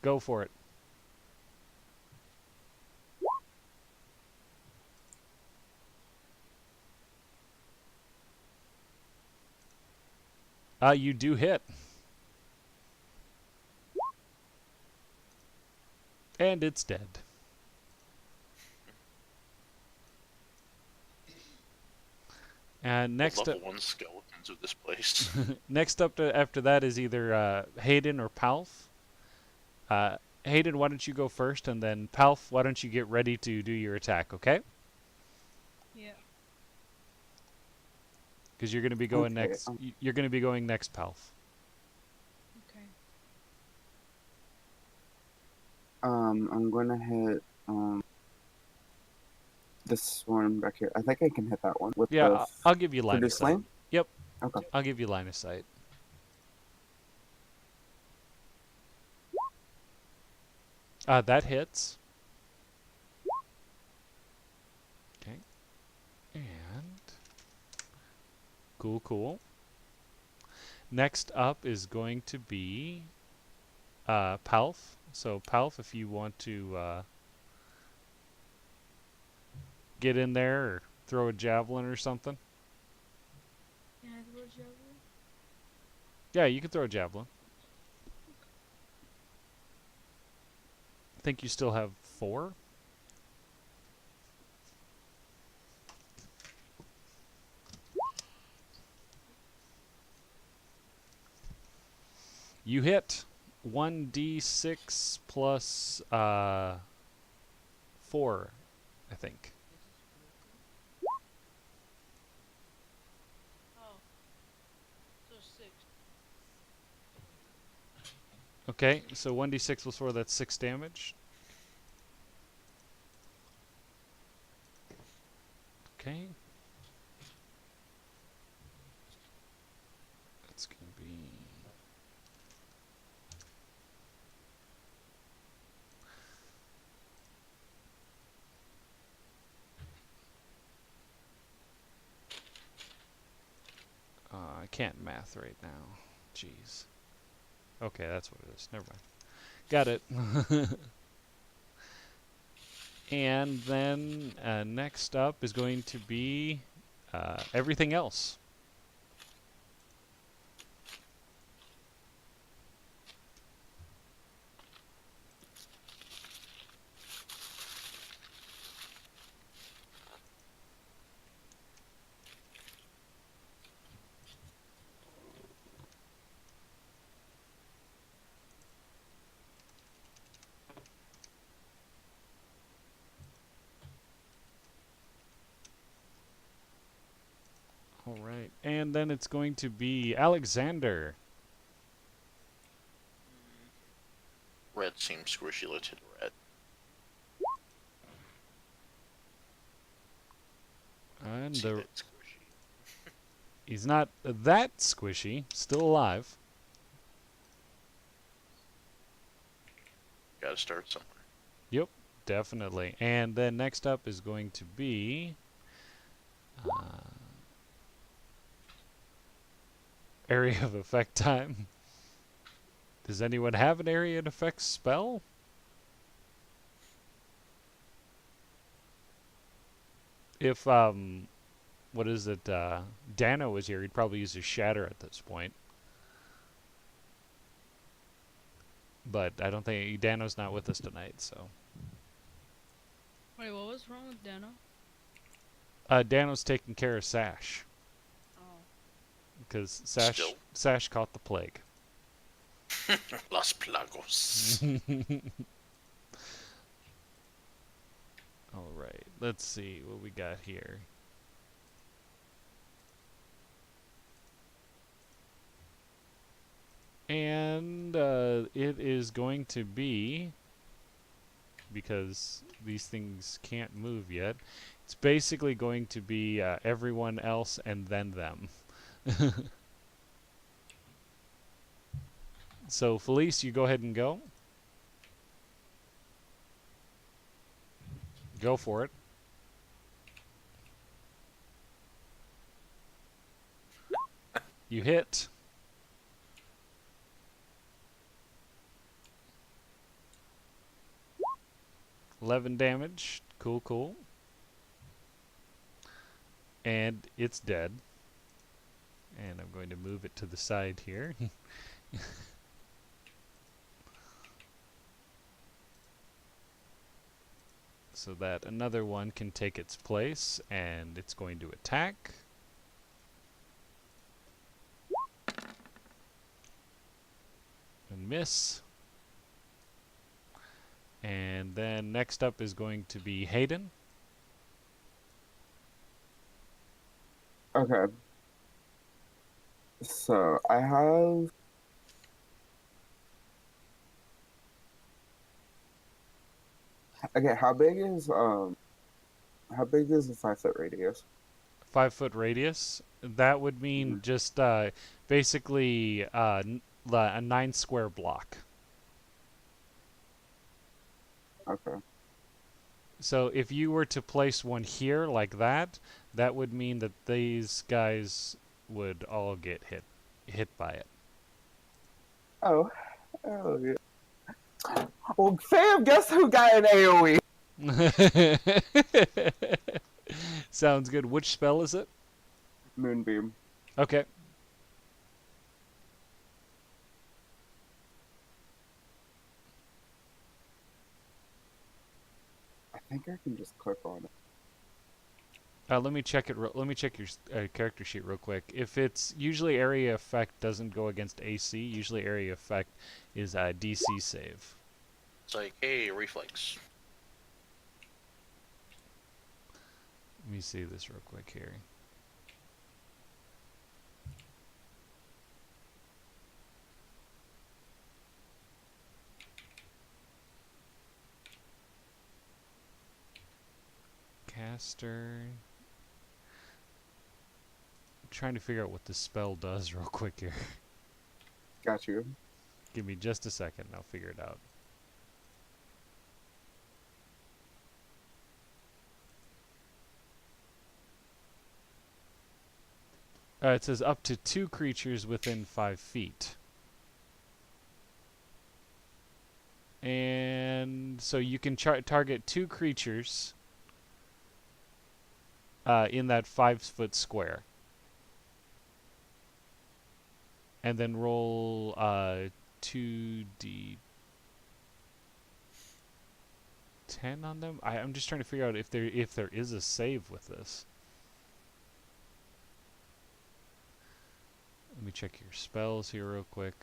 Go for it. You do hit. And it's dead. And next level 1 skeletons of this place. next up after that is either Hayden or Palf. Hayden, why don't you go first, and then Palf, why don't you get ready to do your attack, okay? Yeah. Because you're going to be going Okay, next. You're going to be going next, Palf. Okay. I'm gonna hit this one back here. I think I can hit that one with Yeah, the I'll give you line of Produce sight. Flame? Yep. Okay. I'll give you line of sight. That hits. Okay. And cool. Next up is going to be Palf. So Palf, if you want to get in there or throw a javelin or something. Can I throw a javelin? Yeah, you can throw a javelin. I think you still have 4. You hit 1d6 plus 4, I think. Oh. So 6. Okay, so 1d6 plus 4, that's 6 damage. Okay. That's going to be can't math right now. Jeez. Okay, that's what it is. Never mind. Got it. And then next up is going to be everything else. All right. And then it's going to be Alexander. Red seems squishy. Let's hit red. And See that squishy. he's not that squishy. Still alive. Gotta start somewhere. Yep, definitely. And then next up is going to be area of effect time. Does anyone have an area of effect spell? If what is it? Dano was here, he'd probably use his shatter at this point. But I don't think Dano's not with us tonight, so. Wait, what was wrong with Dano? Dano's taking care of Sash Oh. because Still. Sash caught the plague. Los Plagos. All right, let's see what we got here. And it is going to be, because these things can't move yet, it's basically going to be everyone else and then them. So, Felice, you go ahead and go. Go for it. You hit. $11 damage. Cool, cool. And it's dead. And I'm going to move it to the side here. So that another one can take its place, and it's going to attack. And miss. And then next up is going to be Hayden. Okay. So I have. Okay, how big is the 5 foot radius? 5-foot radius. That would mean just basically a 9 square block. Okay. So if you were to place one here like that, that would mean that these guys would all get hit by it. Oh yeah. Well, fam, guess who got an AOE? Sounds good. Which spell is it? Moonbeam. Okay. I think I can just click on it. Let me check it. Let me check your character sheet real quick. If it's usually area effect doesn't go against AC. Usually area effect is a DC save. It's like, hey, reflex. Let me see this real quick here. Caster. I'm trying to figure out what the spell does real quick here. Got you. Give me just a second and I'll figure it out. It says up to 2 creatures within 5 feet. And so you can target 2 creatures in that 5-foot square. And then roll 2d10 on them. I'm just trying to figure out if there is a save with this. Let me check your spells here real quick.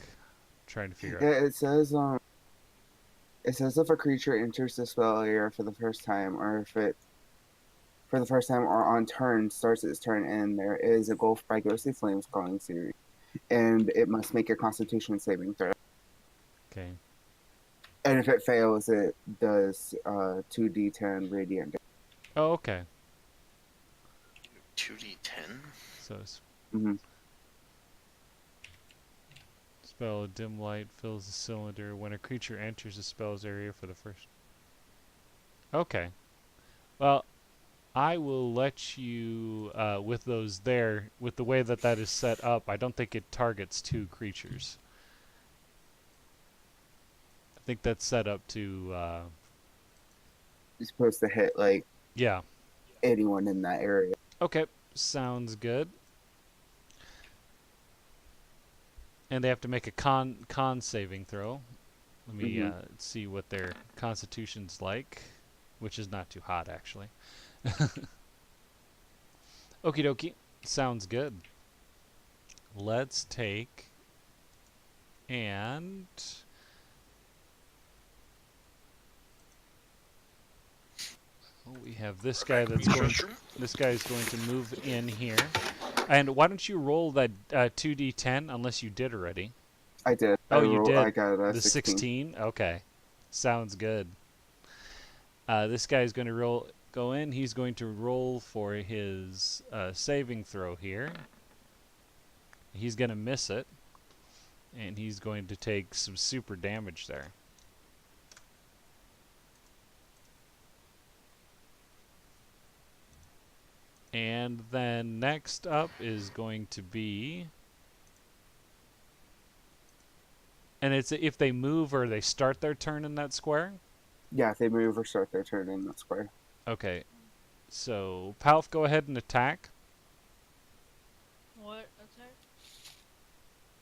Trying to figure out. Yeah, it says if a creature enters the spell area for the first time, or if it for the first time or on turn starts its turn, and there is engulfed by ghostly flames crawling series, and it must make a Constitution saving throw. Okay. And if it fails, it does 2d10 radiant damage. Oh, okay. 2d10? So Mm-hmm. spell dim light fills the cylinder when a creature enters the spell's area for the first. Okay. Well, I will let you with those there. With the way that is set up, I don't think it targets 2 creatures. I think that's set up to. You're supposed to hit like Yeah. anyone in that area. Okay. Sounds good. And they have to make a con saving throw. Let me see what their constitution's like, which is not too hot actually. Okie dokie. Sounds good. Let's take and we have this guy that's going. This guy is going to move in here. And why don't you roll that 2d10 unless you did already? I did. Oh, you did. I got a the 16. Okay, sounds good. This guy is going to go in. He's going to roll for his saving throw here. He's going to miss it, and he's going to take some super damage there. And then next up is going to be, and it's if they move or they start their turn in that square. Yeah, if they move or start their turn in that square. Okay, so Palf, go ahead and attack. What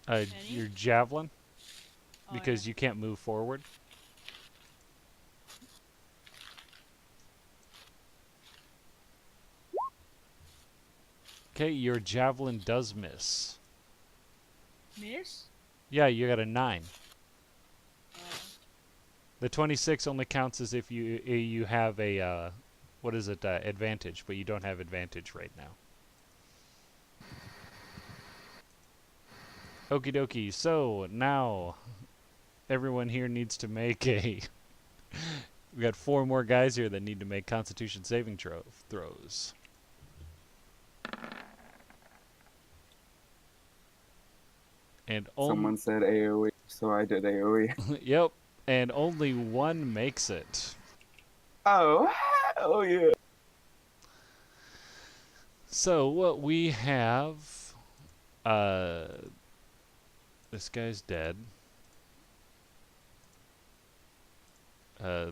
attack? Your javelin, Oh, because yeah. you can't move forward. Okay, your javelin does miss. Miss? Yeah, you got a 9. Oh. The 26 only counts as if you have a what is it, advantage, but you don't have advantage right now. Okie dokie. So now everyone here needs to make a. We got 4 more guys here that need to make Constitution saving throws. And someone said AOE, so I did AOE. Yep, and only 1 makes it. Oh yeah. So what we have, this guy's dead.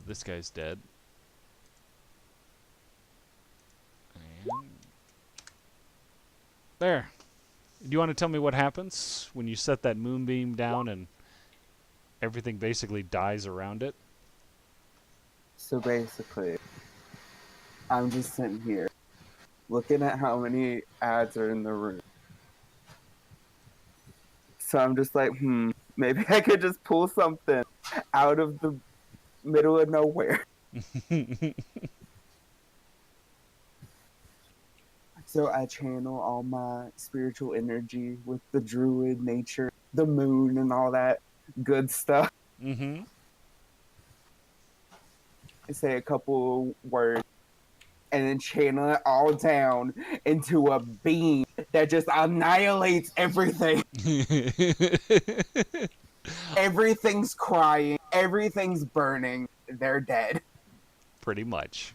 This guy's dead. And there. Do you want to tell me what happens when you set that moonbeam down and everything basically dies around it? So basically, I'm just sitting here looking at how many ads are in the room. So I'm just like, maybe I could just pull something out of the middle of nowhere. So I channel all my spiritual energy with the druid nature, the moon, and all that good stuff. Mm-hmm. I say a couple words, and then channel it all down into a beam that just annihilates everything. Everything's crying. Everything's burning. They're dead. Pretty much.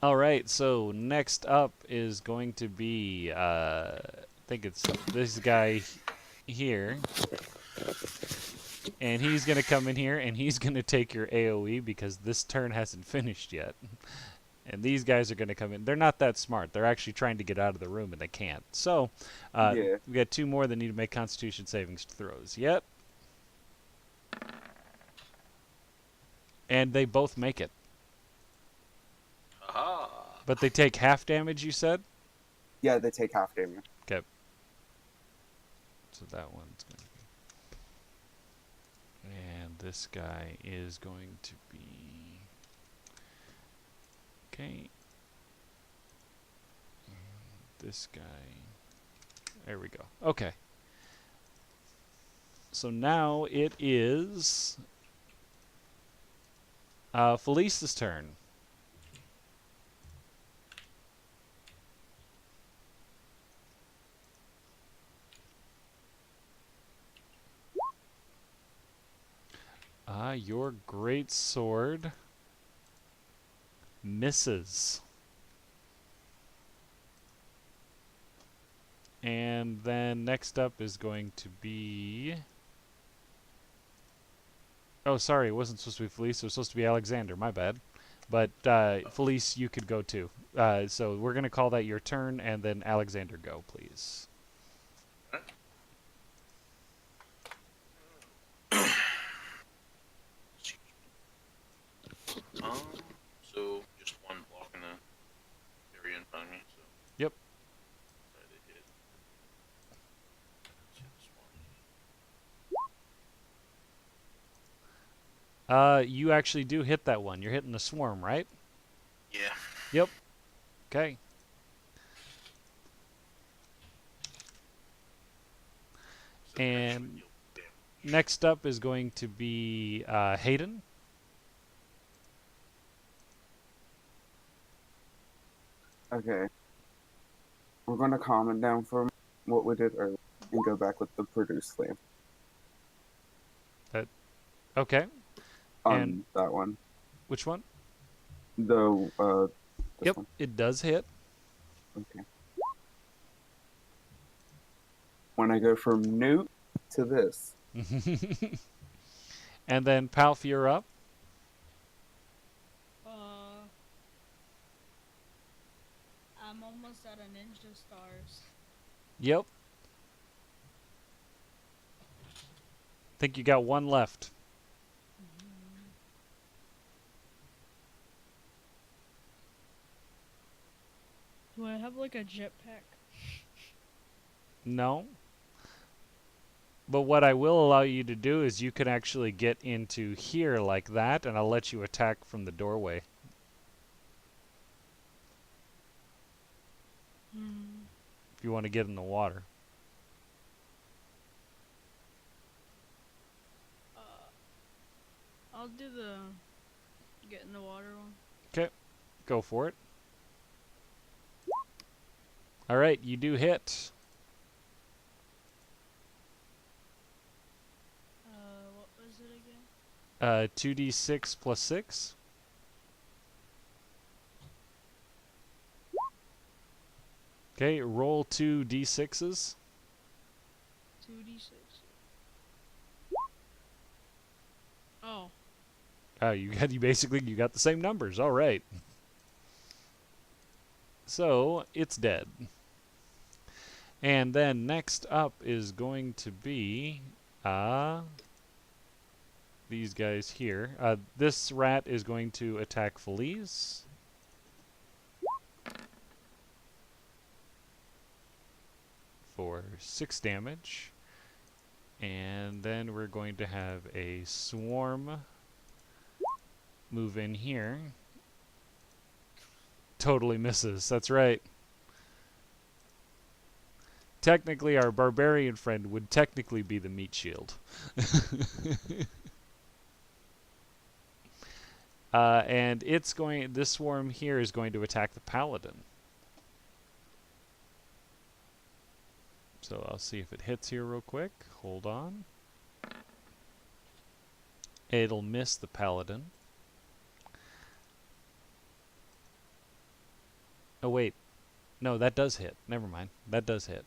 All right, so next up is going to be, I think it's this guy here. And he's going to come in here and he's going to take your AoE because this turn hasn't finished yet. And these guys are going to come in. They're not that smart. They're actually trying to get out of the room and they can't. So, Yeah. we got 2 more that need to make Constitution savings throws. Yep. And they both make it. Aha! But they take half damage, you said? Yeah, they take half damage. Okay. So that one's going to be... And this guy is going to be... Okay. And this guy... There we go. Okay. So now it is... Felice's turn. Your great sword misses. And then next up is going to be... Oh, sorry, it wasn't supposed to be Felice. It was supposed to be Alexander. My bad. But Felice, you could go too. So we're going to call that your turn, and then Alexander go, please. So just one block in the area in front of me. So. Yep. I did hit. Let's hit this one. You actually do hit that one. You're hitting the swarm, right? Yeah. Yep. Okay. So And next up is going to be Hayden. Okay. We're going to calm it down from what we did earlier and go back with the produce flame Okay. on And- that one. Which one? The this Yep, one. it does hit. Okay. When I go from Newt to this, And then Palf, you're up. I'm almost out of ninja stars. Yep. Think you got one left. Do I have like a jetpack? No. But what I will allow you to do is you can actually get into here like that, and I'll let you attack from the doorway. If you want to get in the water. I'll do the get in the water one. Go for it. Alright, you do hit. What was it again? 2d6 plus 6. Okay, roll 2 d6s. 2d6. Oh. You got the same numbers. All right. So it's dead. And then next up is going to be these guys here. This rat is going to attack Felice. For 6 damage. And then we're going to have a swarm move in here. Totally misses. That's right. Technically, our barbarian friend would technically be the meat shield. And this swarm here is going to attack the paladin. So I'll see if it hits here real quick. Hold on. It'll miss the paladin. Oh, wait. No, that does hit. Never mind. That does hit.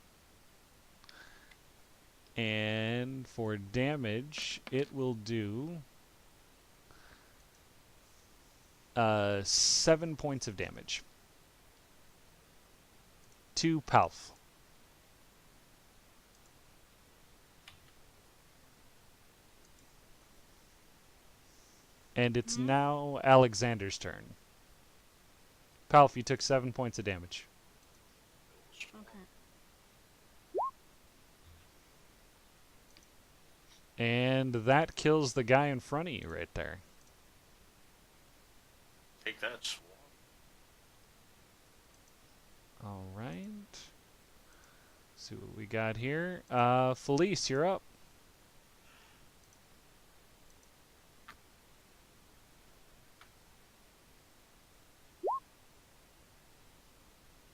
And for damage, it will do 7 points of damage to Palf. And it's now Alexander's turn. Palf, you took 7 points of damage. Okay. And that kills the guy in front of you right there. Take that, Swarm. All right. See what we got here. Felice, you're up.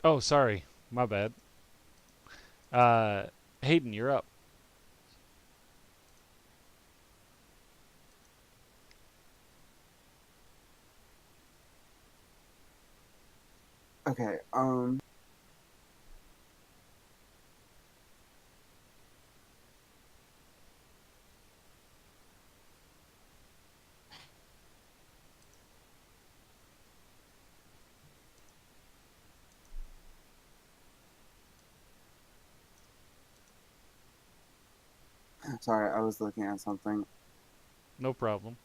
Oh, sorry. My bad. Hayden, you're up. Okay. Sorry, I was looking at something. No problem.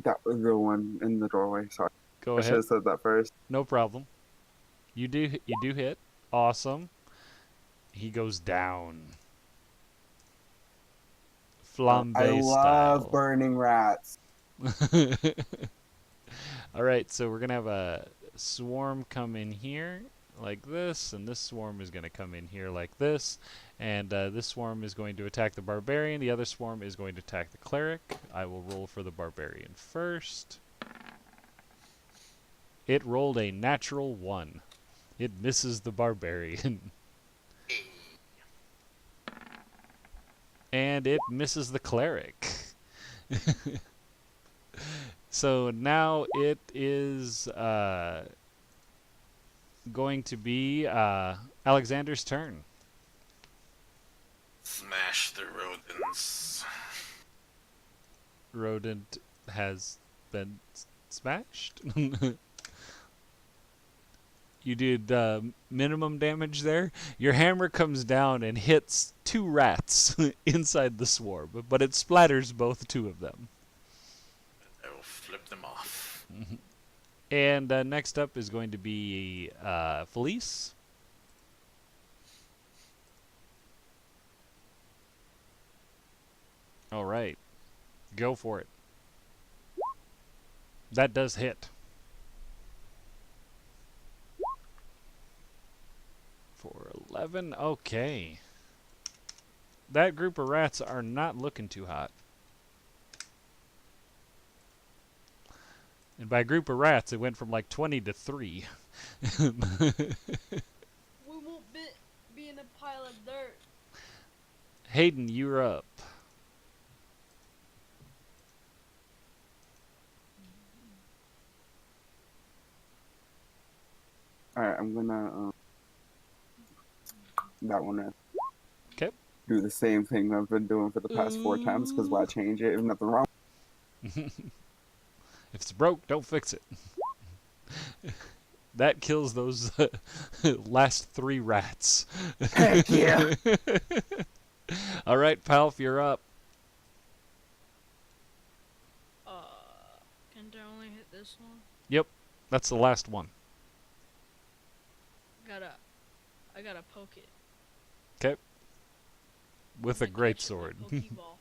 That was the one in the doorway. Sorry, Go I should ahead. have said that first. No problem. You do hit. Awesome. He goes down. Flambe I love style. burning rats. All right, so we're going to have a swarm come in here like this, and this swarm is going to come in here like this, and this swarm is going to attack the barbarian. The other swarm is going to attack the cleric. I will roll for the barbarian first. It rolled a natural 1. It misses the barbarian. And it misses the cleric. So now it is going to be Alexander's turn. Smash the rodents. Rodent has been smashed. You did minimum damage there. Your hammer comes down and hits 2 rats inside the swarm, but it splatters both 2 of them. I will flip them off. And next up is going to be Felice. All right. Go for it. That does hit. For 11. Okay. That group of rats are not looking too hot. And by group of rats, it went from like 20 to 3. We won't be in a pile of dirt. Hayden, you're up. Alright, I'm gonna that one. Okay. Do the same thing I've been doing for the past 4 times, because why change it if nothing wrong? If it's broke, don't fix it. That kills those last 3 rats. Heck yeah! All right, Palf, you're up. Can I only hit this one? Yep, that's the last one. I gotta poke it. Okay. With a I great catch it sword. with Pokeball.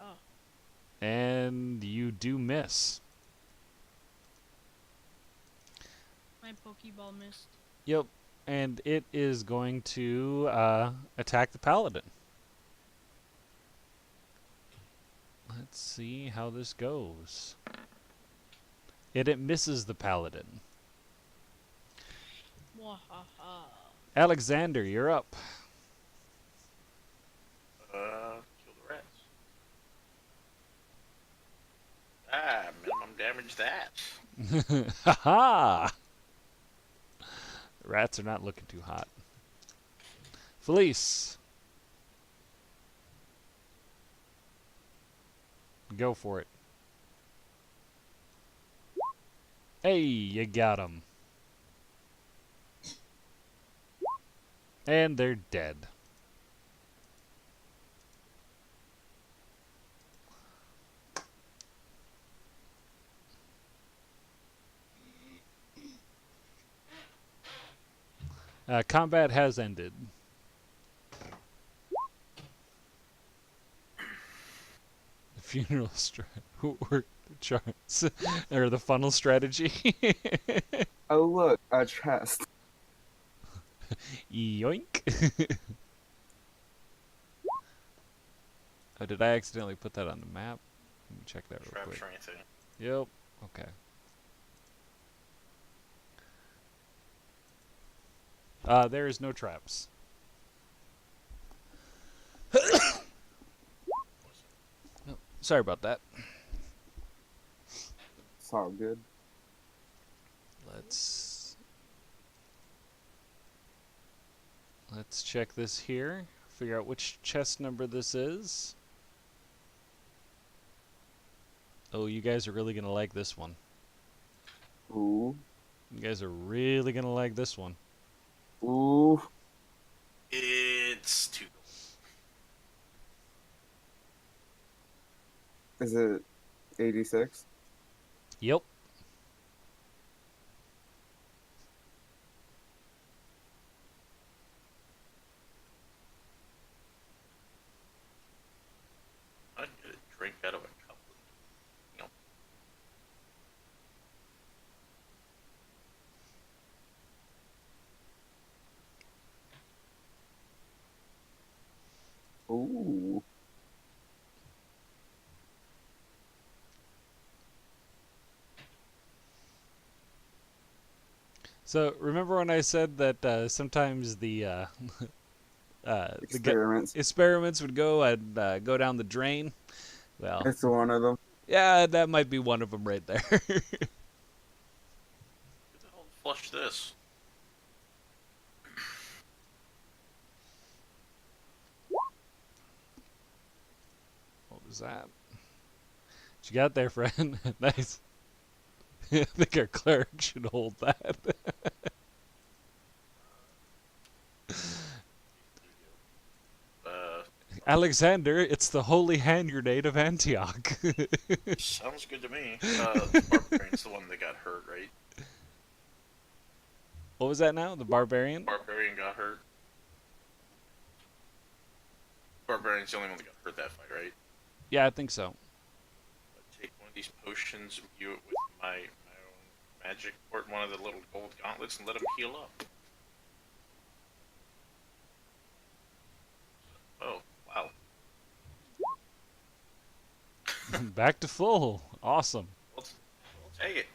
Oh. And you do miss. My Pokeball missed. Yep. And it is going to attack the paladin. Let's see how this goes. It misses the paladin. Wahaha. Alexander, you're up. Kill the rats. Who's that? Ha-ha! Rats are not looking too hot. Felice. Go for it. Hey, you got 'em. And they're dead. Combat has ended. Funeral work charts or the funnel strategy. Oh look, a chest. Yoink. Oh, did I accidentally put that on the map? Let me check that real Traps quick. or anything. Yep. Okay. There is no traps. Oh, sorry about that. It's all good. Let's check this here. Figure out which chest number this is. Oh, you guys are really gonna like this one. Ooh. You guys are really gonna like this one. Ooh. It's 2 gold. Is it 86? Yep. I'd get a drink out of a cup. Nope. Ooh. So remember when I said that sometimes the Experiments. experiments would go and go down the drain? Well, It's one of them. yeah, that might be one of them right there. Who the hell flushed this? What was that? What you got there, friend? Nice. I think our cleric should hold that. Alexander, it's the holy hand grenade of Antioch. Sounds good to me. The barbarian's the one that got hurt, right? What was that now? The barbarian? Barbarian got hurt. Barbarian's the only one that got hurt that fight, right? Yeah, I think so. I'd take one of these potions, imbue it with my own magic port, one of the little gold gauntlets, and let him heal up. Oh, wow. Back to full. Awesome. We'll take it.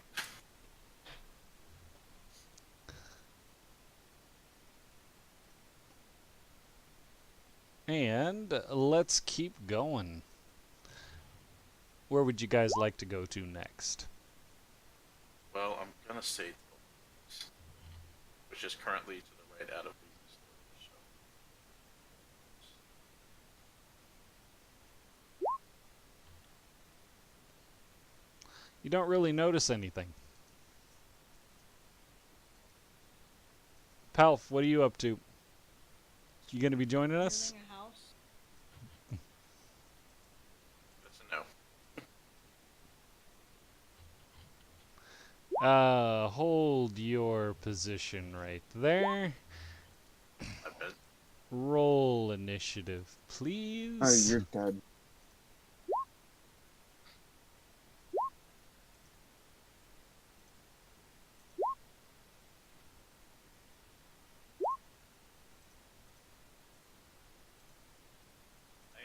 And let's keep going. Where would you guys like to go to next? Well, I'm gonna say which is currently to the right out of the storage. You don't really notice anything. Palf, what are you up to? You gonna be joining us? Building a house. That's a no. Hold your position right there. I bet. Roll initiative, please. Oh, you're dead.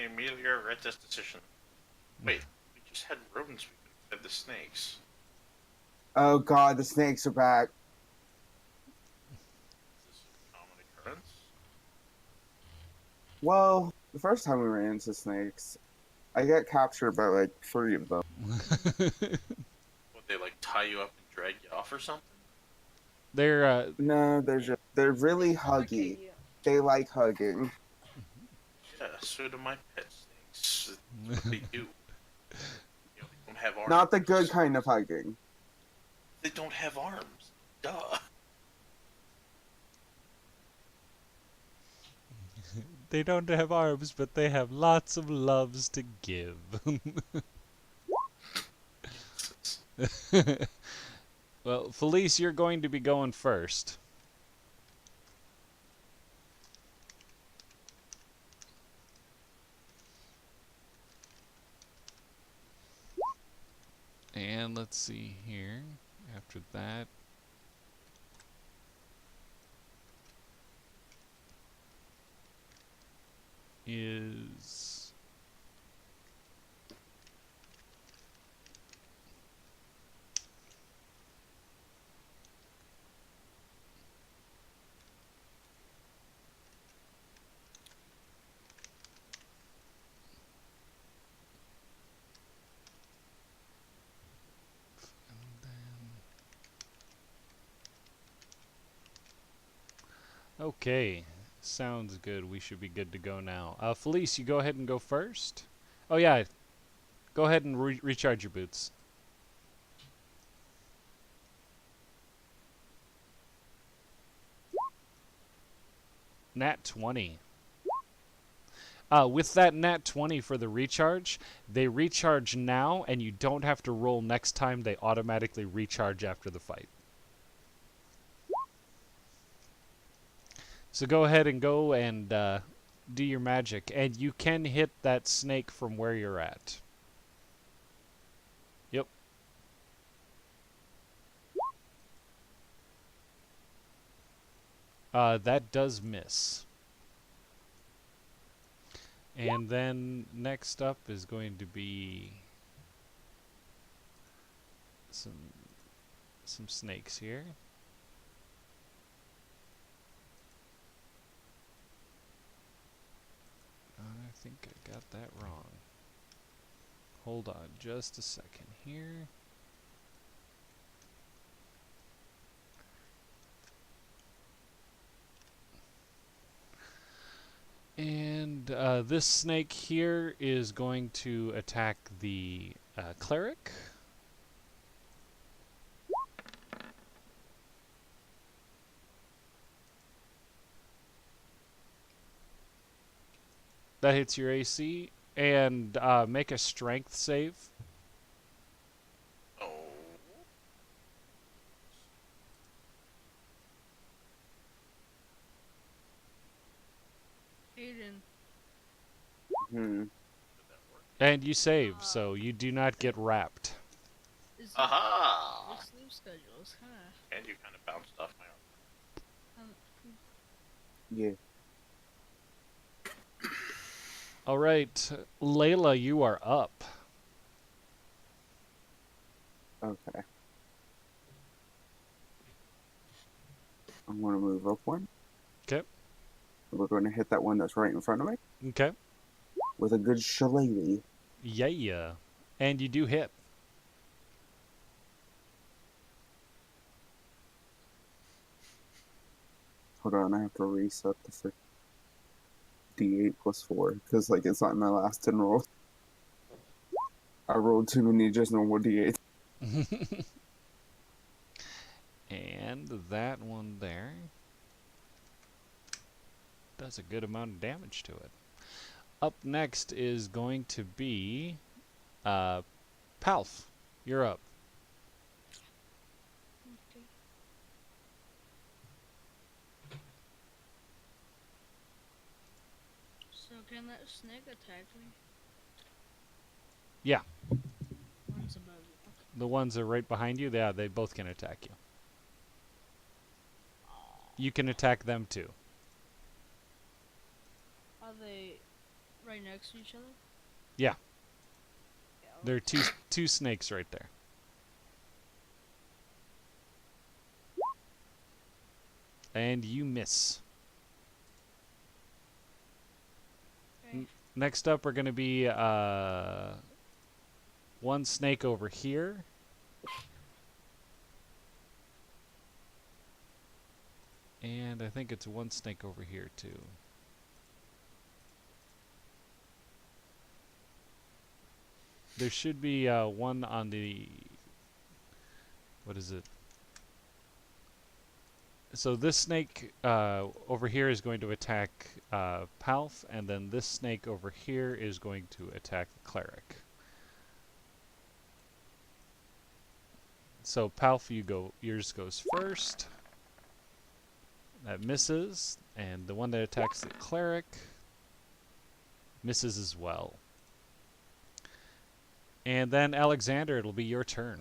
I immediately regret this decision. Wait, we just had rodents. We could have fed the snakes. Oh god, the snakes are back. Is this a common occurrence? Well, the first time we ran into snakes, I got captured by like 3 of them. Would they tie you up and drag you off or something? They're No, they're really Suffocate huggy. you. They like hugging. Yeah, so do my pet snakes. That's what they do. You know, they don't have arms. Not the good kind of hugging. They don't have arms. Duh. they don't have arms, but they have lots of loves to give. Well, Felice, you're going to be going first. And let's see here. After that is okay. Sounds good. We should be good to go now. Felice, you go ahead and go first. Oh yeah, go ahead and recharge your boots. Nat 20. With that nat 20 for the recharge, they recharge now, and you don't have to roll next time. They automatically recharge after the fight. So go ahead and go and do your magic. And you can hit that snake from where you're at. Yep. That does miss. And then next up is going to be some snakes here. I think I got that wrong. Hold on just a second here. And this snake here is going to attack the cleric. That hits your AC. And make a strength save. Oh. Aiden. Hmm. Did that work? And you save, so you do not get wrapped. Is Aha! the sleep schedules, huh? And you kind of bounced off my arm. Yeah. All right, Layla, you are up. Okay. I'm going to move up one. Okay. We're going to hit that one that's right in front of me Okay. with a good shillelagh. Yeah. And you do hit. Hold on, I have to reset the first D8 plus 4 because like it's not in my last 10 rolls. I rolled too many just normal D8. And that one there does a good amount of damage to it. Up next is going to be Palf. You're up. Okay. So can that snake attack me? Yeah. One's above me. Okay. The ones that are right behind you, yeah, they both can attack you. You can attack them too. Are they right next to each other? Yeah. Yeah, There are two snakes right there. And you miss. okay. Next up are going to be one snake over here. And I think it's one snake over here too. There should be one on the... What is it? So this snake over here is going to attack Palf, and then this snake over here is going to attack the cleric. So Palf, yours goes first. That misses, and the one that attacks the cleric misses as well. And then Alexander, it'll be your turn.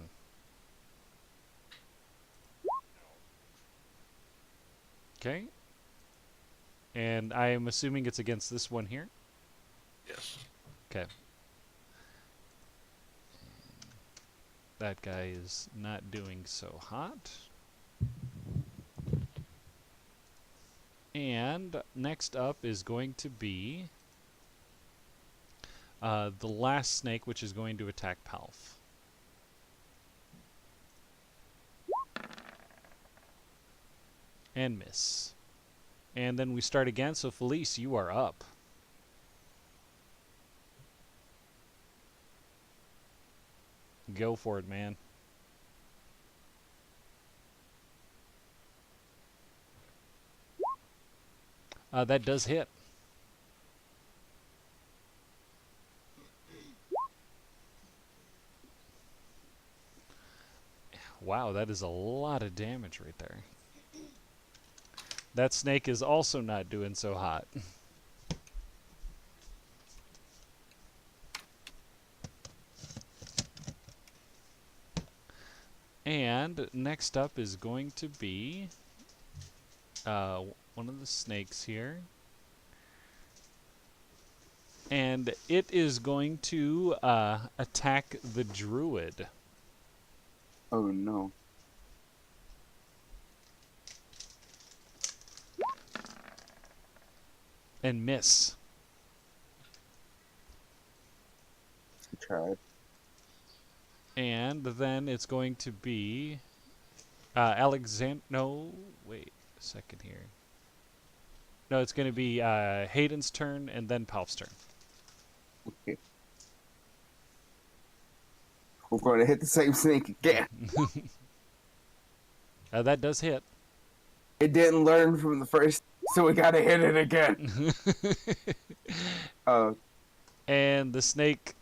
Okay. And I am assuming it's against this one here. Yes. Okay. That guy is not doing so hot. And next up is going to be the last snake, which is going to attack Palf. And miss. And then we start again, so Felice, you are up. Go for it, man. That does hit. Wow, that is a lot of damage right there. That snake is also not doing so hot. And next up is going to be one of the snakes here. And it is going to attack the druid. Oh no. And miss. I tried. And then it's going to be Alexander. No, wait a second here. No, it's going to be Hayden's turn and then Palf's turn. Okay. We're going to hit the same snake again. That does hit. It didn't learn from the first, so we got to hit it again. And the snake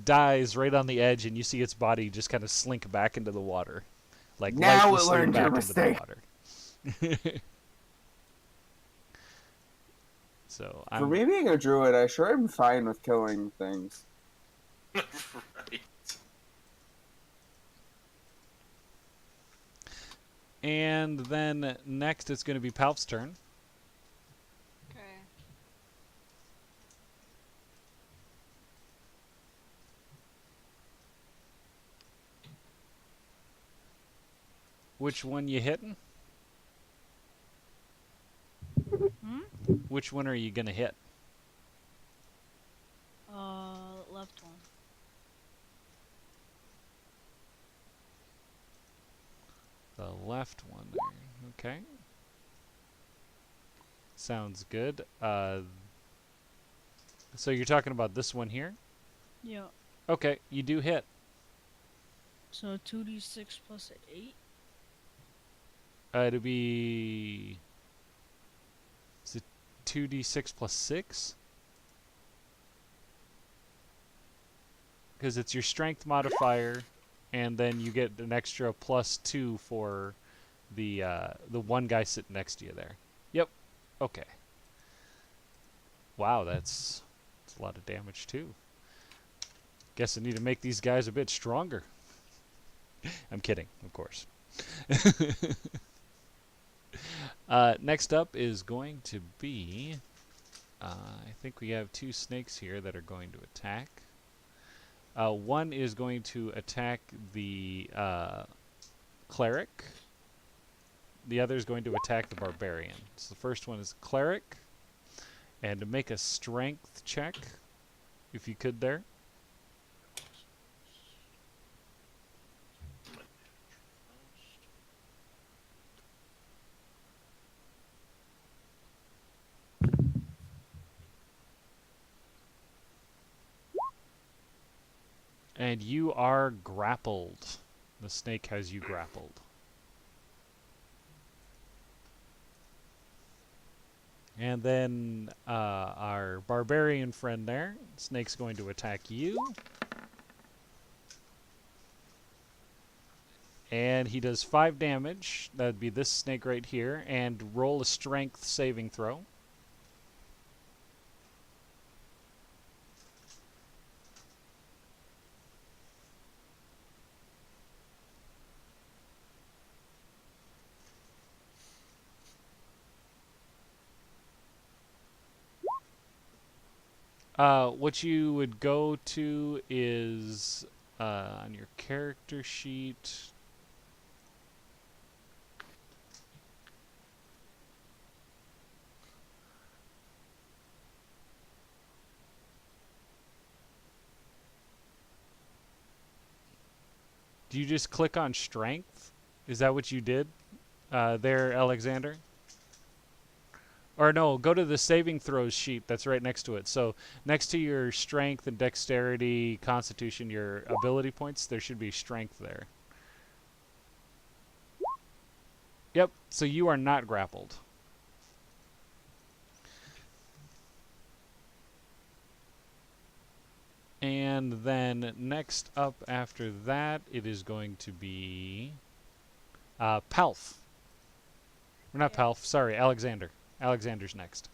dies right on the edge, and you see its body just kind of slink back into the water. Like now it lifelessly learned your back into the mistake. water. So For me being a druid, I sure am fine with killing things. Right. And then next it's going to be Palp's turn. Okay. Which one you hitting? Which one are you going to hit? Left one. The left one there. Okay. Sounds good. So you're talking about this one here? Yeah. Okay, you do hit. So 2d6 plus 8. It'll be... Is it 2d6 plus 6? Because it's your strength modifier, and then you get an extra +2 for the one guy sitting next to you there. Yep. Okay. Wow, that's a lot of damage too. Guess I need to make these guys a bit stronger. I'm kidding, of course. Next up is going to be... I think we have two snakes here that are going to attack. One is going to attack the cleric. The other is going to attack the barbarian. So the first one is cleric. And to make a strength check, if you could there. And you are grappled. The snake has you grappled. And then our barbarian friend there, snake's going to attack you. And he does 5 damage. That would be this snake right here. And roll a strength saving throw. What you would go to is on your character sheet. Do you just click on strength? Is that what you did there, Alexander? Or no, go to the saving throws sheet that's right next to it. So next to your strength and dexterity, constitution, your ability points, there should be strength there. Yep, so you are not grappled. And then next up after that, it is going to be Palf. Or not Yeah. Palf, sorry, Alexander. Alexander's next.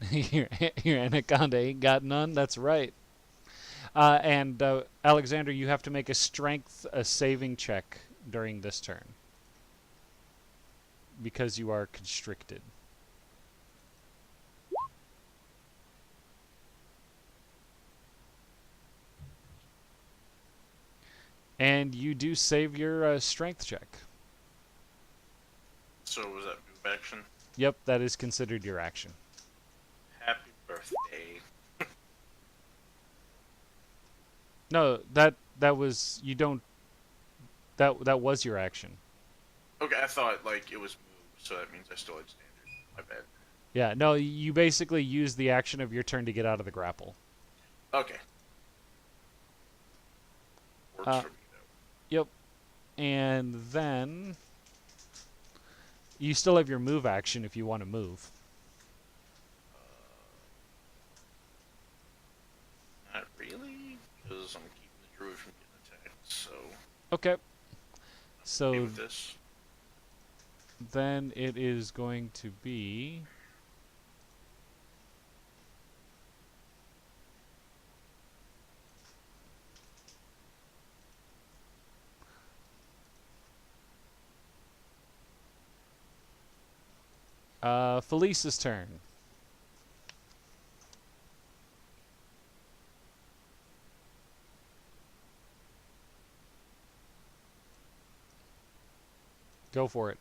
your anaconda ain't got none, that's right. And Alexander, you have to make a saving check during this turn. Because you are constricted. And you do save your strength check. So was that move action? Yep, that is considered your action. Happy birthday. No, that was you don't. That was your action. Okay, I thought like it was moved, so that means I still had standard. My bad. Yeah, no, you basically use the action of your turn to get out of the grapple. Okay. Works for me though. Yep. And then you still have your move action if you want to move. Not really, because I'm keeping the druid from getting attacked. So. Okay. Okay So with this. then it is going to be Felice's turn. Go for it.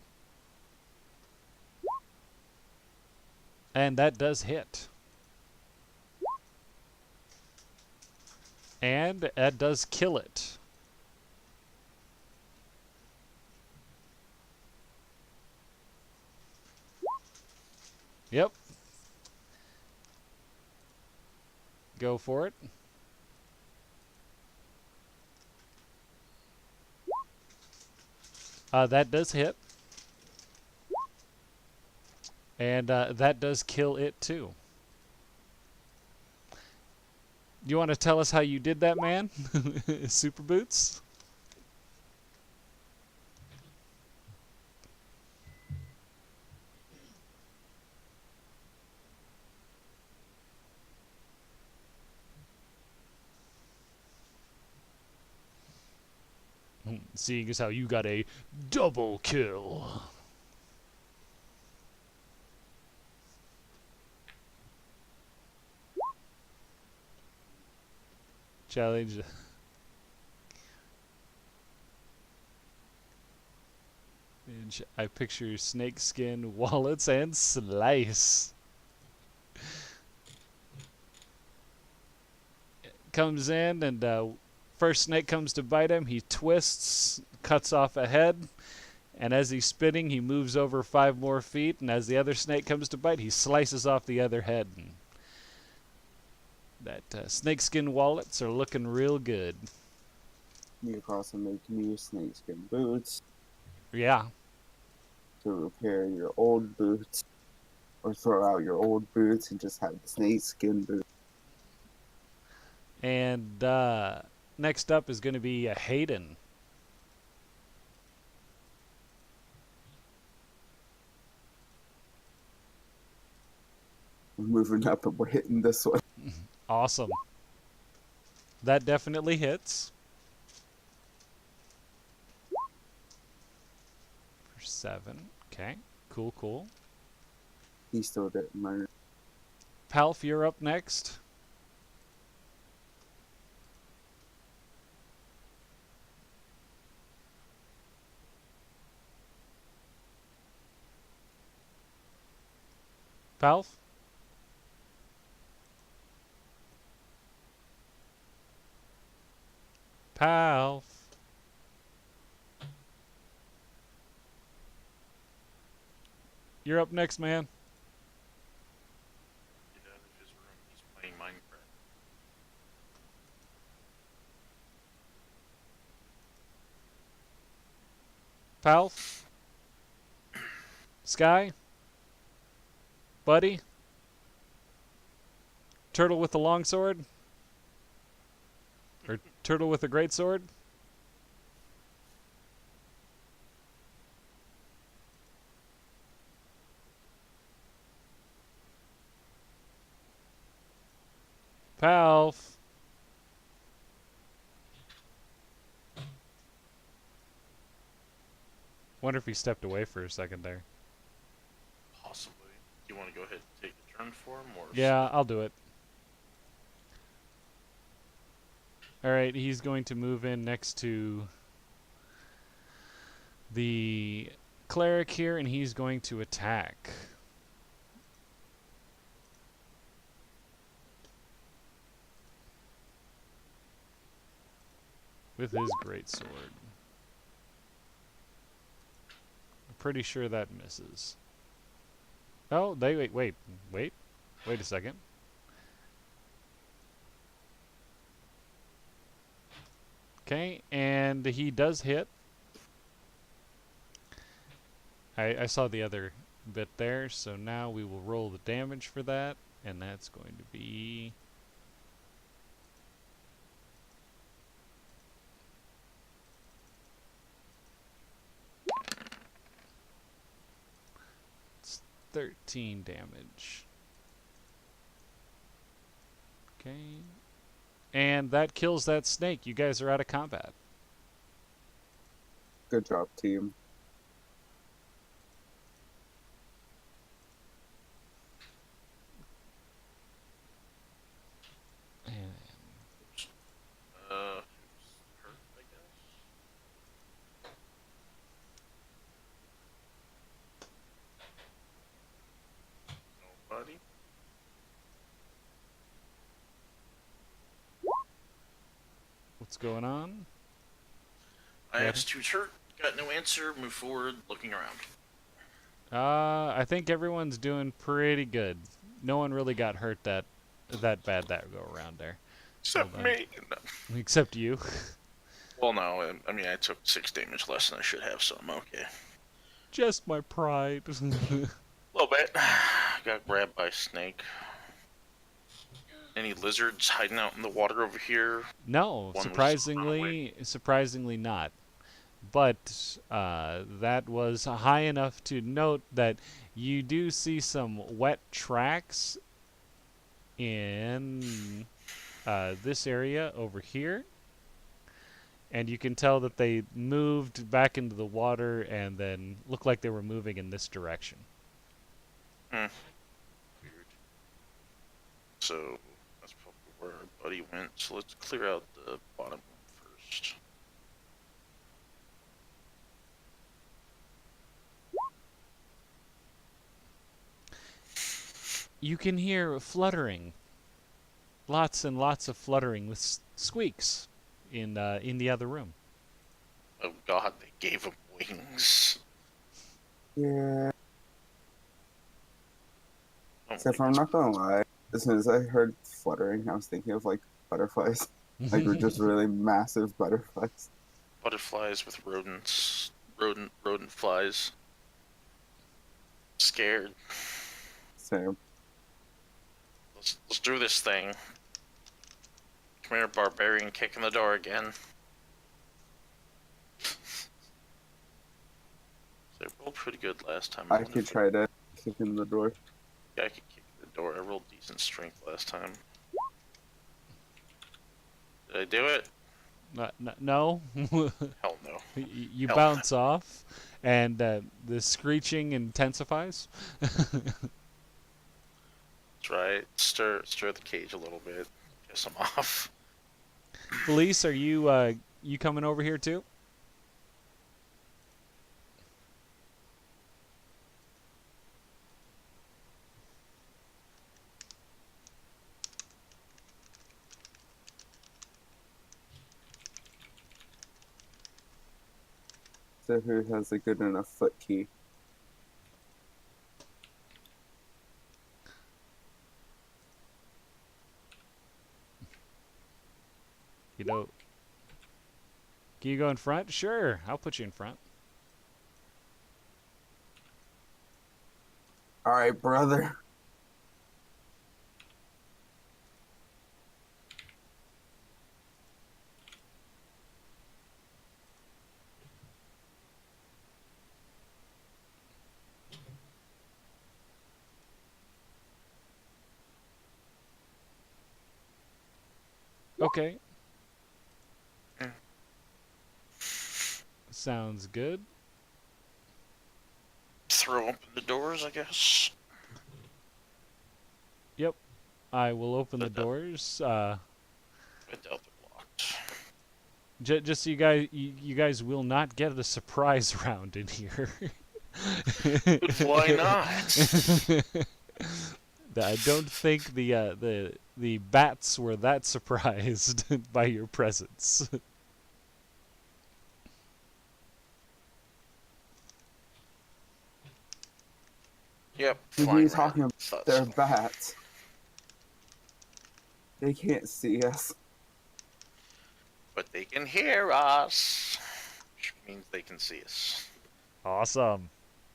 And that does hit. And that does kill it. Yep. Go for it. That does hit. And that does kill it too. You want to tell us how you did that, man? Super Boots? Seeing as how you got a double kill. Challenge. And I picture snakeskin, wallets, and slice. Comes in and first snake comes to bite him. He twists, cuts off a head, and as he's spinning, he moves over 5 more feet. And as the other snake comes to bite, he slices off the other head. And That snakeskin wallets are looking real good. You can also make new snakeskin boots Yeah. to repair your old boots, or throw out your old boots and just have the snakeskin boots. And next up is going to be Hayden. We're moving up and we're hitting this one. Awesome. That definitely hits. For 7. Okay. Cool, cool. He still didn't learn. Palf, you're up next. Palf? Palf? You're up next, man. Get out of his room. He's playing Minecraft. Palf? Sky? Buddy? Turtle with the long sword? Or turtle with a great sword? Palf? Wonder if he stepped away for a second there. Possibly. Do you want to go ahead and take a turn for him, or? Yeah, I'll do it. Alright, he's going to move in next to the cleric here, and he's going to attack. With his greatsword. I'm pretty sure that misses. Oh, wait a second. Okay, and he does hit. I saw the other bit there, so now we will roll the damage for that, and that's going to be... It's 13 damage. Okay. And that kills that snake. You guys are out of combat. Good job, team. And Who's hurt, I guess? Nobody? what's going on? I Yeah. asked who's hurt, got no answer, move forward, looking around. I think everyone's doing pretty good. No one really got hurt that bad that go around there. Except Hold on. me. No. Except you. Well, no, I mean, I took 6 damage less than I should have, so I'm okay. Just my pride. A little bit. Got grabbed by a snake. Any lizards hiding out in the water over here? No, One was surprisingly not. But that was high enough to note that you do see some wet tracks in this area over here. And you can tell that they moved back into the water and then looked like they were moving in this direction. Weird. So, that's probably where our buddy went. So let's clear out the bottom one first. You can hear fluttering. Lots and lots of fluttering with squeaks in the other room. Oh god, they gave him wings. Yeah. Oh, Except for I'm not gonna lie, as soon as I heard fluttering, I was thinking of like butterflies, like just really massive butterflies. Butterflies with rodents, rodent flies. Scared. Same. Let's do this thing. Come here, barbarian, kicking the door again. They rolled pretty good last time. I could try to kick in the door. Yeah, I could kick the door. I rolled decent strength last time. Did I do it? No. Hell no. You Hell bounce off, and the screeching intensifies. That's right. Stir the cage a little bit. Piss them off. Felice, are you coming over here too? So who has a good enough foot key? You know, can you go in front? Sure, I'll put you in front. All right, brother. Okay. Mm. Sounds good. Throw open the doors, I guess. Yep. I will open the But that- doors. I doubt they're locked. Just so you guys will not get a surprise round in here. But why not? I don't think the bats were that surprised by your presence. Yep. What are flying you right. talking about? Thought They're so. bats. They can't see us. But they can hear us. Which means they can see us. Awesome.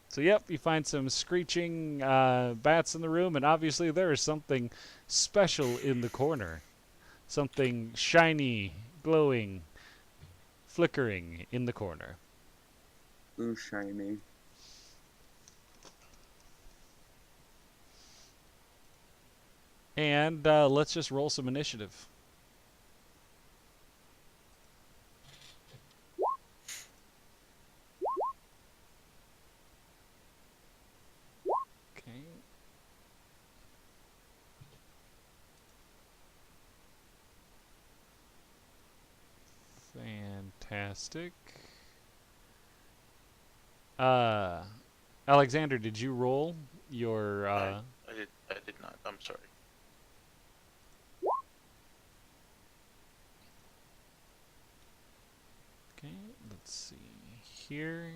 So yep, you find some screeching bats in the room, and obviously there is something special in the corner. Something shiny, glowing, flickering in the corner. Ooh, shiny. And let's just roll some initiative. Okay. Fantastic. Alexander, did you roll your I did not. I'm sorry. Okay, let's see here.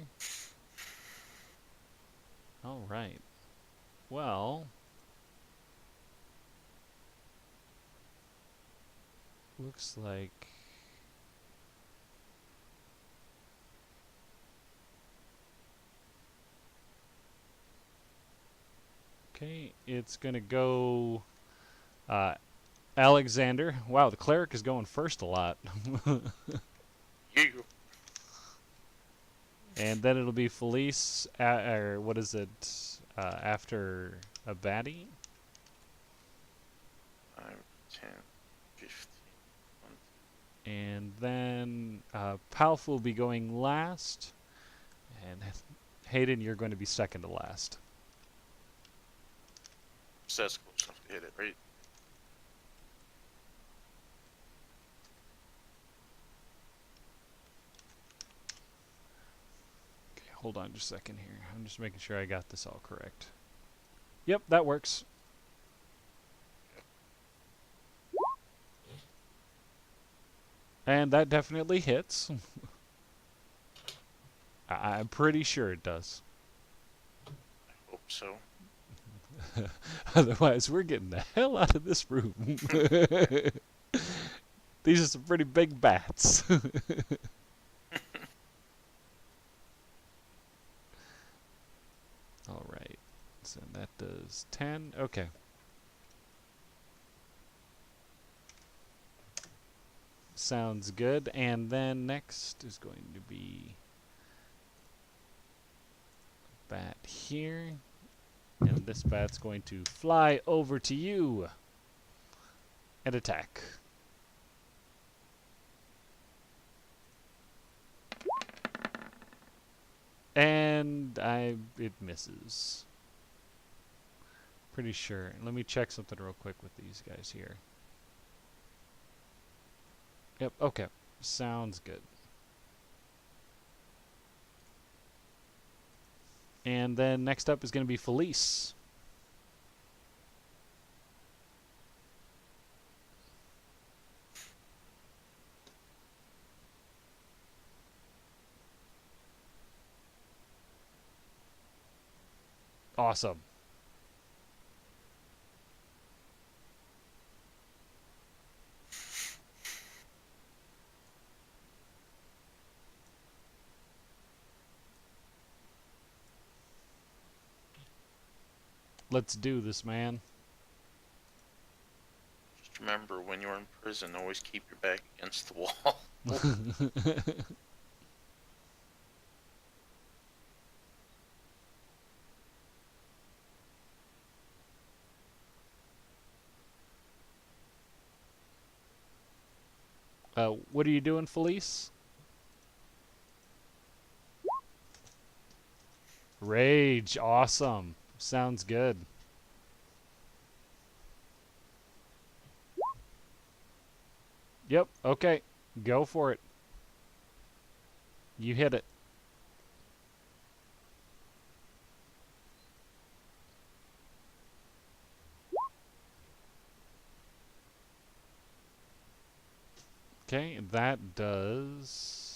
All right. Well, looks like okay, it's gonna go Alexander. Wow, the cleric is going first a lot. You. And then it'll be Felice, or what is it, after a baddie? 5, 10, 15, 20. And then Palf will be going last. And Hayden, you're going to be second to last. So that's close enough to hit it, right? Okay, hold on just a second here. I'm just making sure I got this all correct. Yep, that works. And that definitely hits. I'm pretty sure it does. I hope so. Otherwise, we're getting the hell out of this room. These are some pretty big bats. All right. So that does 10. Okay. Sounds good. And then next is going to be bat here. And this bat's going to fly over to you and attack. And it misses. Pretty sure. Let me check something real quick with these guys here. Yep, okay. Sounds good. And then next up is going to be Felice. Awesome. Let's do this, man. Just remember, when you're in prison, always keep your back against the wall. What are you doing, Felice? Rage. Awesome. Sounds good. Yep, okay. Go for it. You hit it. Okay, that does...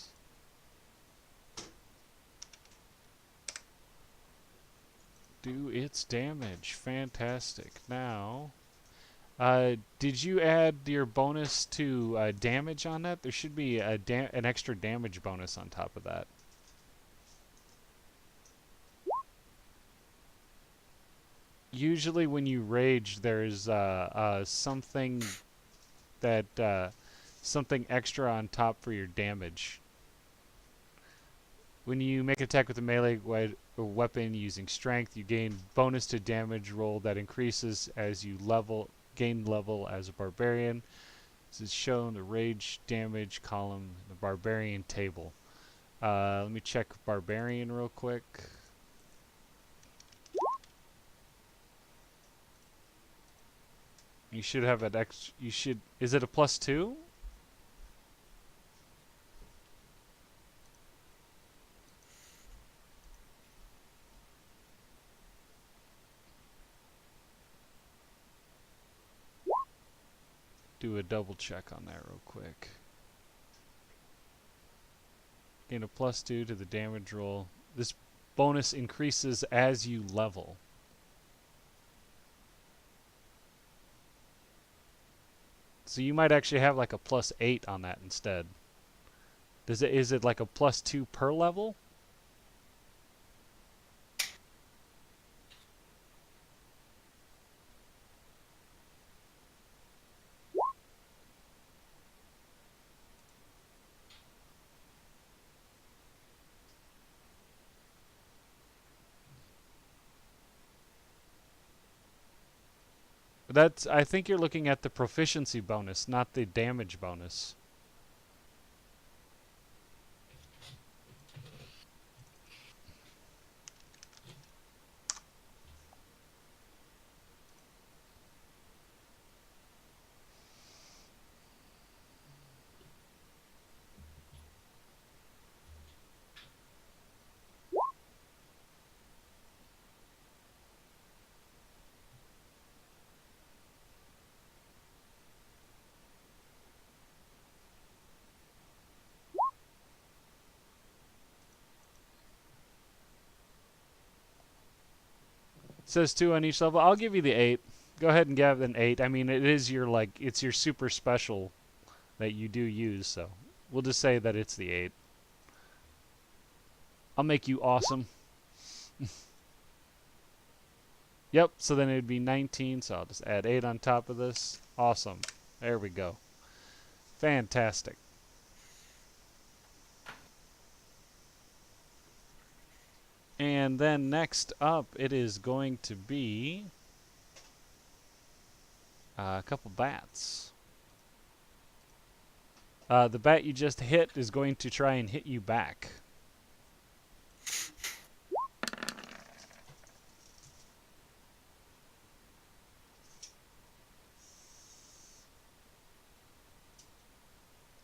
do its damage. Fantastic. Now, did you add your bonus to damage on that? There should be an extra damage bonus on top of that. Usually when you rage, there's something that something extra on top for your damage. When you make an attack with a melee weapon using strength, you gain bonus to damage roll that increases as you gain level as a barbarian. This is shown in the rage damage column in the barbarian table. Let me check barbarian real quick. You should have an extra. You should. Is it a +2? Do a double check on that real quick. Gain a +2 to the damage roll. This bonus increases as you level. So you might actually have like a +8 on that instead. Is it like a +2 per level? I think you're looking at the proficiency bonus, not the damage bonus. says 2 on each level. I'll give you the 8. Go ahead and give an 8. I mean, it is your, like, it's your super special that you do use, so we'll just say that it's the 8. I'll make you awesome. Yep, so then it would be 19, so I'll just add 8 on top of this. Awesome. There we go. Fantastic. And then next up, it is going to be a couple bats. The bat you just hit is going to try and hit you back.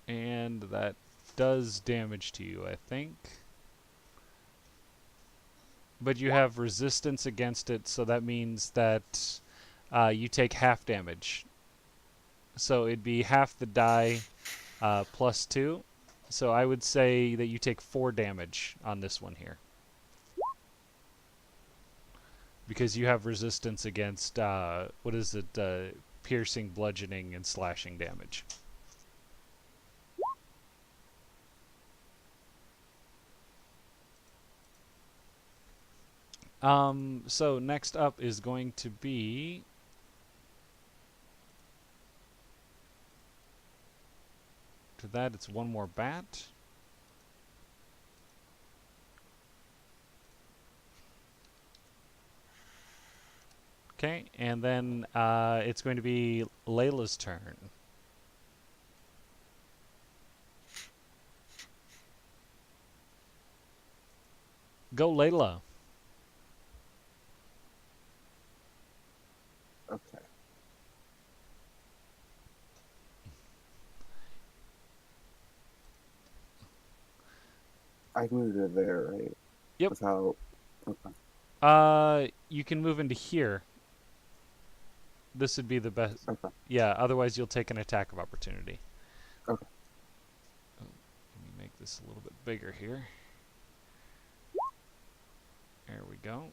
And that does damage to you, I think. But you have resistance against it, so that means that you take half damage. So it'd be half the die plus 2. So I would say that you take 4 damage on this one here. Because you have resistance against, what is it, piercing, bludgeoning, and slashing damage. So next up is going to be to that it's one more bat. Okay, and then it's going to be Layla's turn. Go, Layla. Okay. I can move to there, right? Yep. Without. Okay. You can move into here. This would be the best. Okay. Yeah, otherwise you'll take an attack of opportunity. Okay. Oh, let me make this a little bit bigger here. There we go.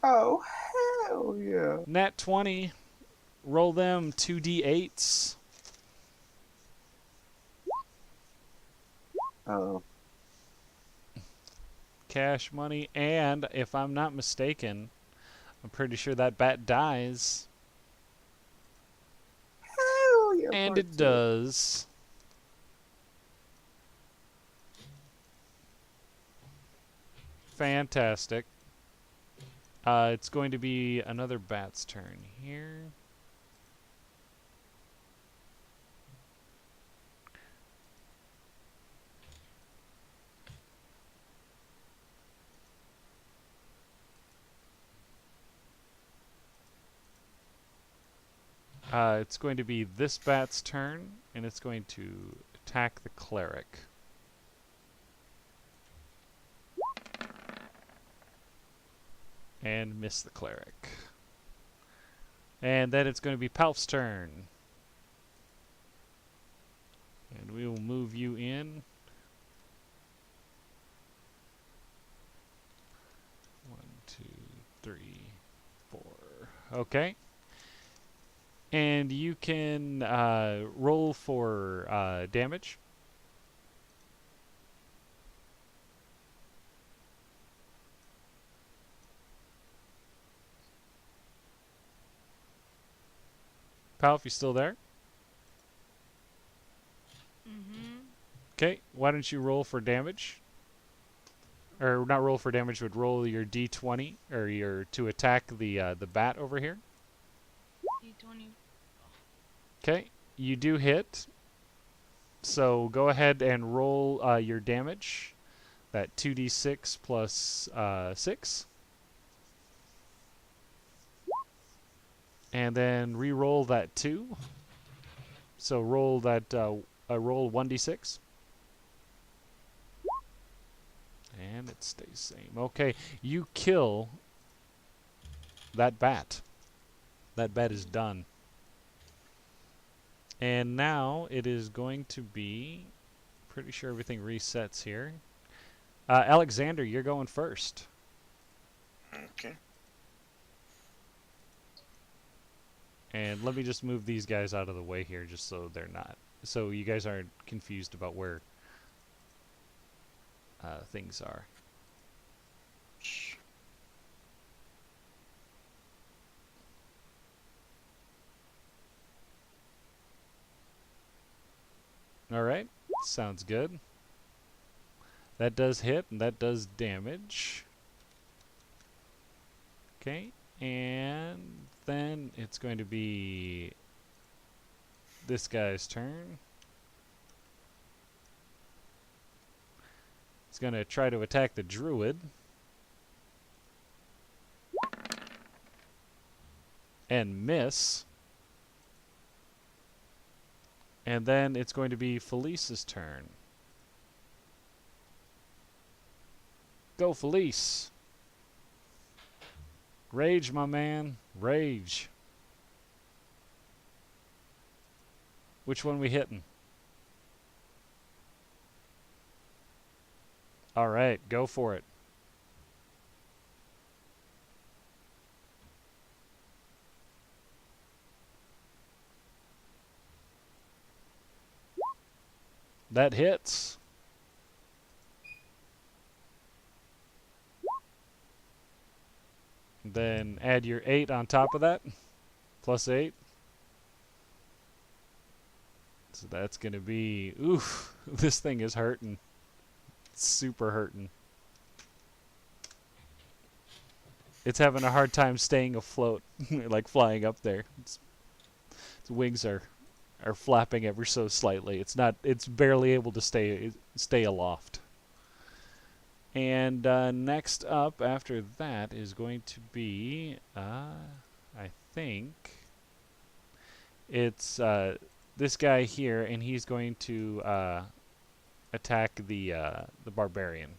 Oh, hell yeah. Nat 20. Roll them 2d8s. Oh. Cash money, and if I'm not mistaken, I'm pretty sure that bat dies. Hell yeah. And part it two. does. Fantastic. It's going to be another bat's turn here. It's going to be this bat's turn, and it's going to attack the cleric. And miss the cleric. And then it's going to be Palf's turn. And we will move you in. 1, 2, 3, 4. Okay. And you can roll for damage. Palf, you still there? Mm-hmm. Okay, why don't you roll for damage? Or not roll for damage, but roll your d20 or your to attack the bat over here. D20. Okay, you do hit. So go ahead and roll your damage. That 2d6 plus 6. And then re-roll that 2. So roll that roll 1d6. And it stays same. Okay, you kill that bat. That bat is done. And now it is going to be, pretty sure everything resets here. Alexander, you're going first. Okay. And let me just move these guys out of the way here just so they're not. So you guys aren't confused about where things are. Alright, sounds good. That does hit, and that does damage. Okay, and then it's going to be this guy's turn. He's going to try to attack the druid. And miss. And then it's going to be Felice's turn. Go, Felice. Rage, my man. Rage. Which one we hitting? Alright, go for it. That hits. Then add your 8 on top of that. Plus 8. So that's going to be... Oof. This thing is hurting. It's super hurting. It's having a hard time staying afloat. Like flying up there. Its wings are flapping ever so slightly. It's barely able to stay aloft. And next up after that is going to be I think it's this guy here, and he's going to attack the barbarian.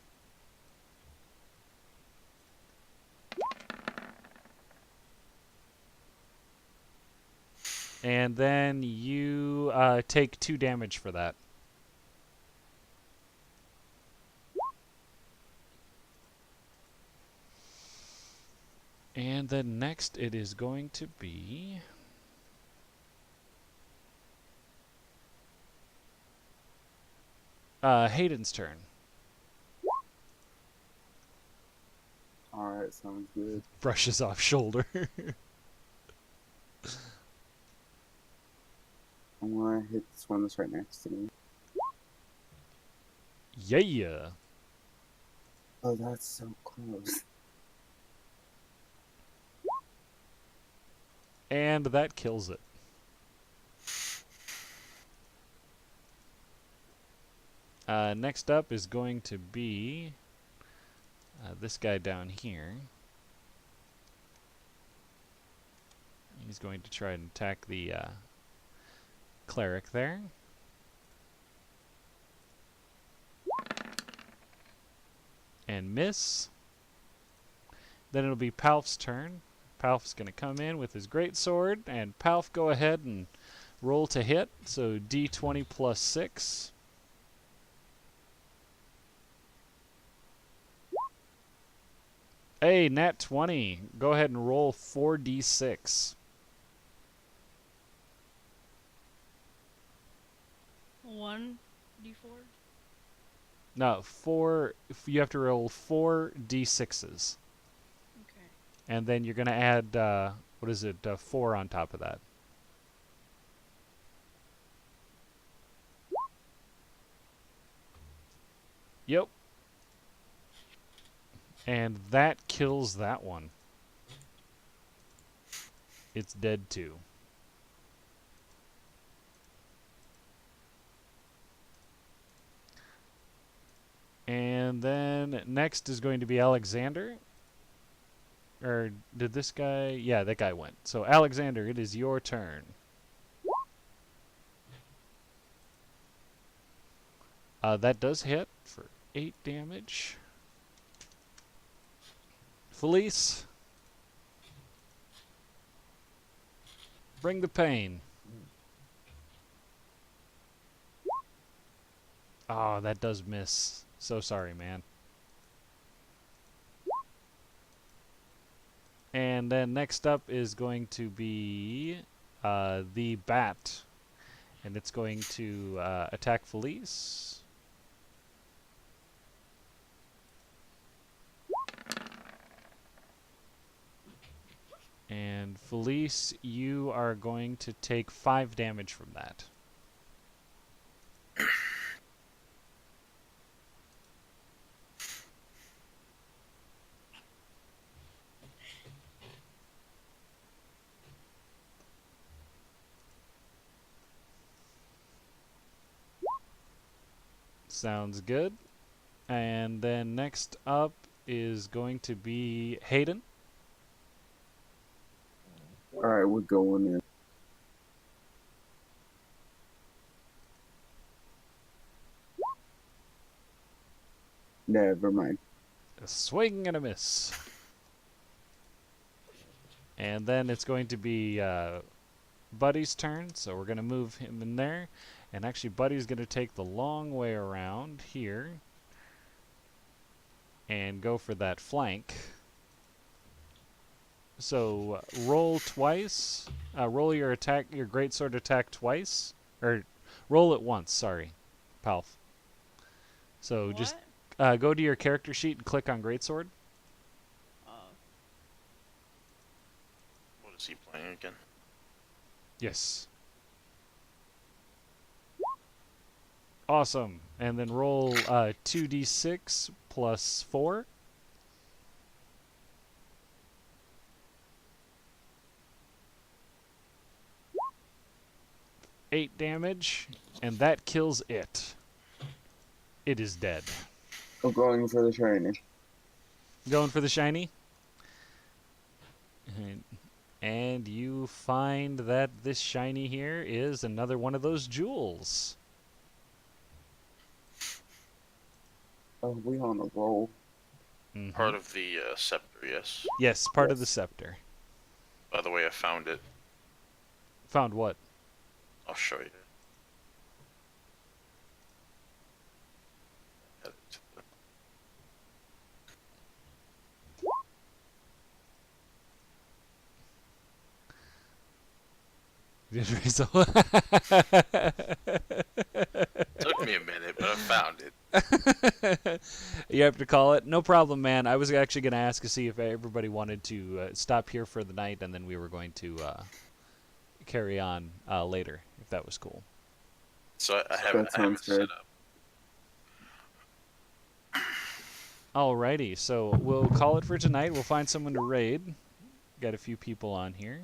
And then you take 2 damage for that. And then next it is going to be... Hayden's turn. Alright, sounds good. Brushes off shoulder. I'm gonna hit this one that's right next to me. Yeah. Oh, that's so close. And that kills it. Next up is going to be this guy down here. He's going to try and attack the cleric there. And miss. Then it'll be Palf's turn. Palf's going to come in with his greatsword, and Palf, go ahead and roll to hit. So d20 plus 6. Hey, nat 20. Go ahead and roll 4d6. 1d4. No, 4. You have to roll 4d6s. Okay. And then you're going to add, what is it, 4 on top of that. Yep. And that kills that one. It's dead too. And then next is going to be Alexander. Or did this guy? Yeah, that guy went. So Alexander, it is your turn. That does hit for 8 damage. Felice, bring the pain. Oh, that does miss. So sorry, man. And then next up is going to be the bat, and it's going to attack Felice. And Felice, you are going to take 5 damage from that. Sounds good. And then next up is going to be Hayden. Alright, we're going in. Never mind. A swing and a miss. And then it's going to be Buddy's turn, so we're going to move him in there. And actually, Buddy's going to take the long way around here and go for that flank. So roll twice. Roll your attack, your greatsword attack twice, or roll it once. Sorry, Palf. So What? just go to your character sheet and click on greatsword. Oh. What is he playing again? Yes. Awesome. And then roll 2d6 plus 4. 8 damage, and that kills it. It is dead. I'm going for the shiny. Going for the shiny? And you find that this shiny here is another one of those jewels. Oh, we on a roll. Mhm. Part of the Scepter, yes. Yes, part of the Yes. Scepter. By the way, I found it. Found what? I'll show you. Add it to the- Took me a minute, but I found it. You have to call it. No problem, man. I was actually going to ask to see if everybody wanted to stop here for the night, and then we were going to carry on later, if that was cool. So I That haven't sounds set good. up. Alrighty, so we'll call it for tonight. We'll find someone to raid. Got a few people on here.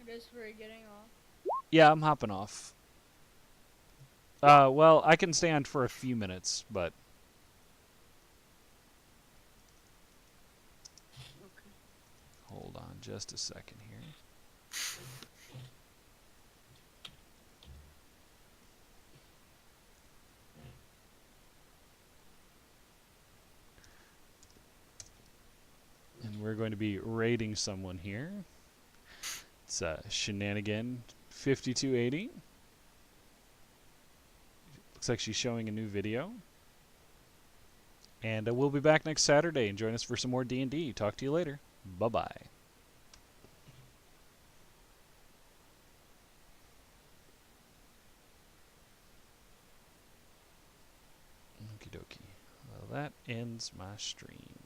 It is for getting off. Yeah, I'm hopping off. Well, I can stay on for a few minutes, but Okay. hold on just a second here. And we're going to be raiding someone here. It's Shenanigan 5280. Looks like she's showing a new video. And we'll be back next Saturday and join us for some more D&D. Talk to you later. Bye-bye. Okie dokie. Well, that ends my stream.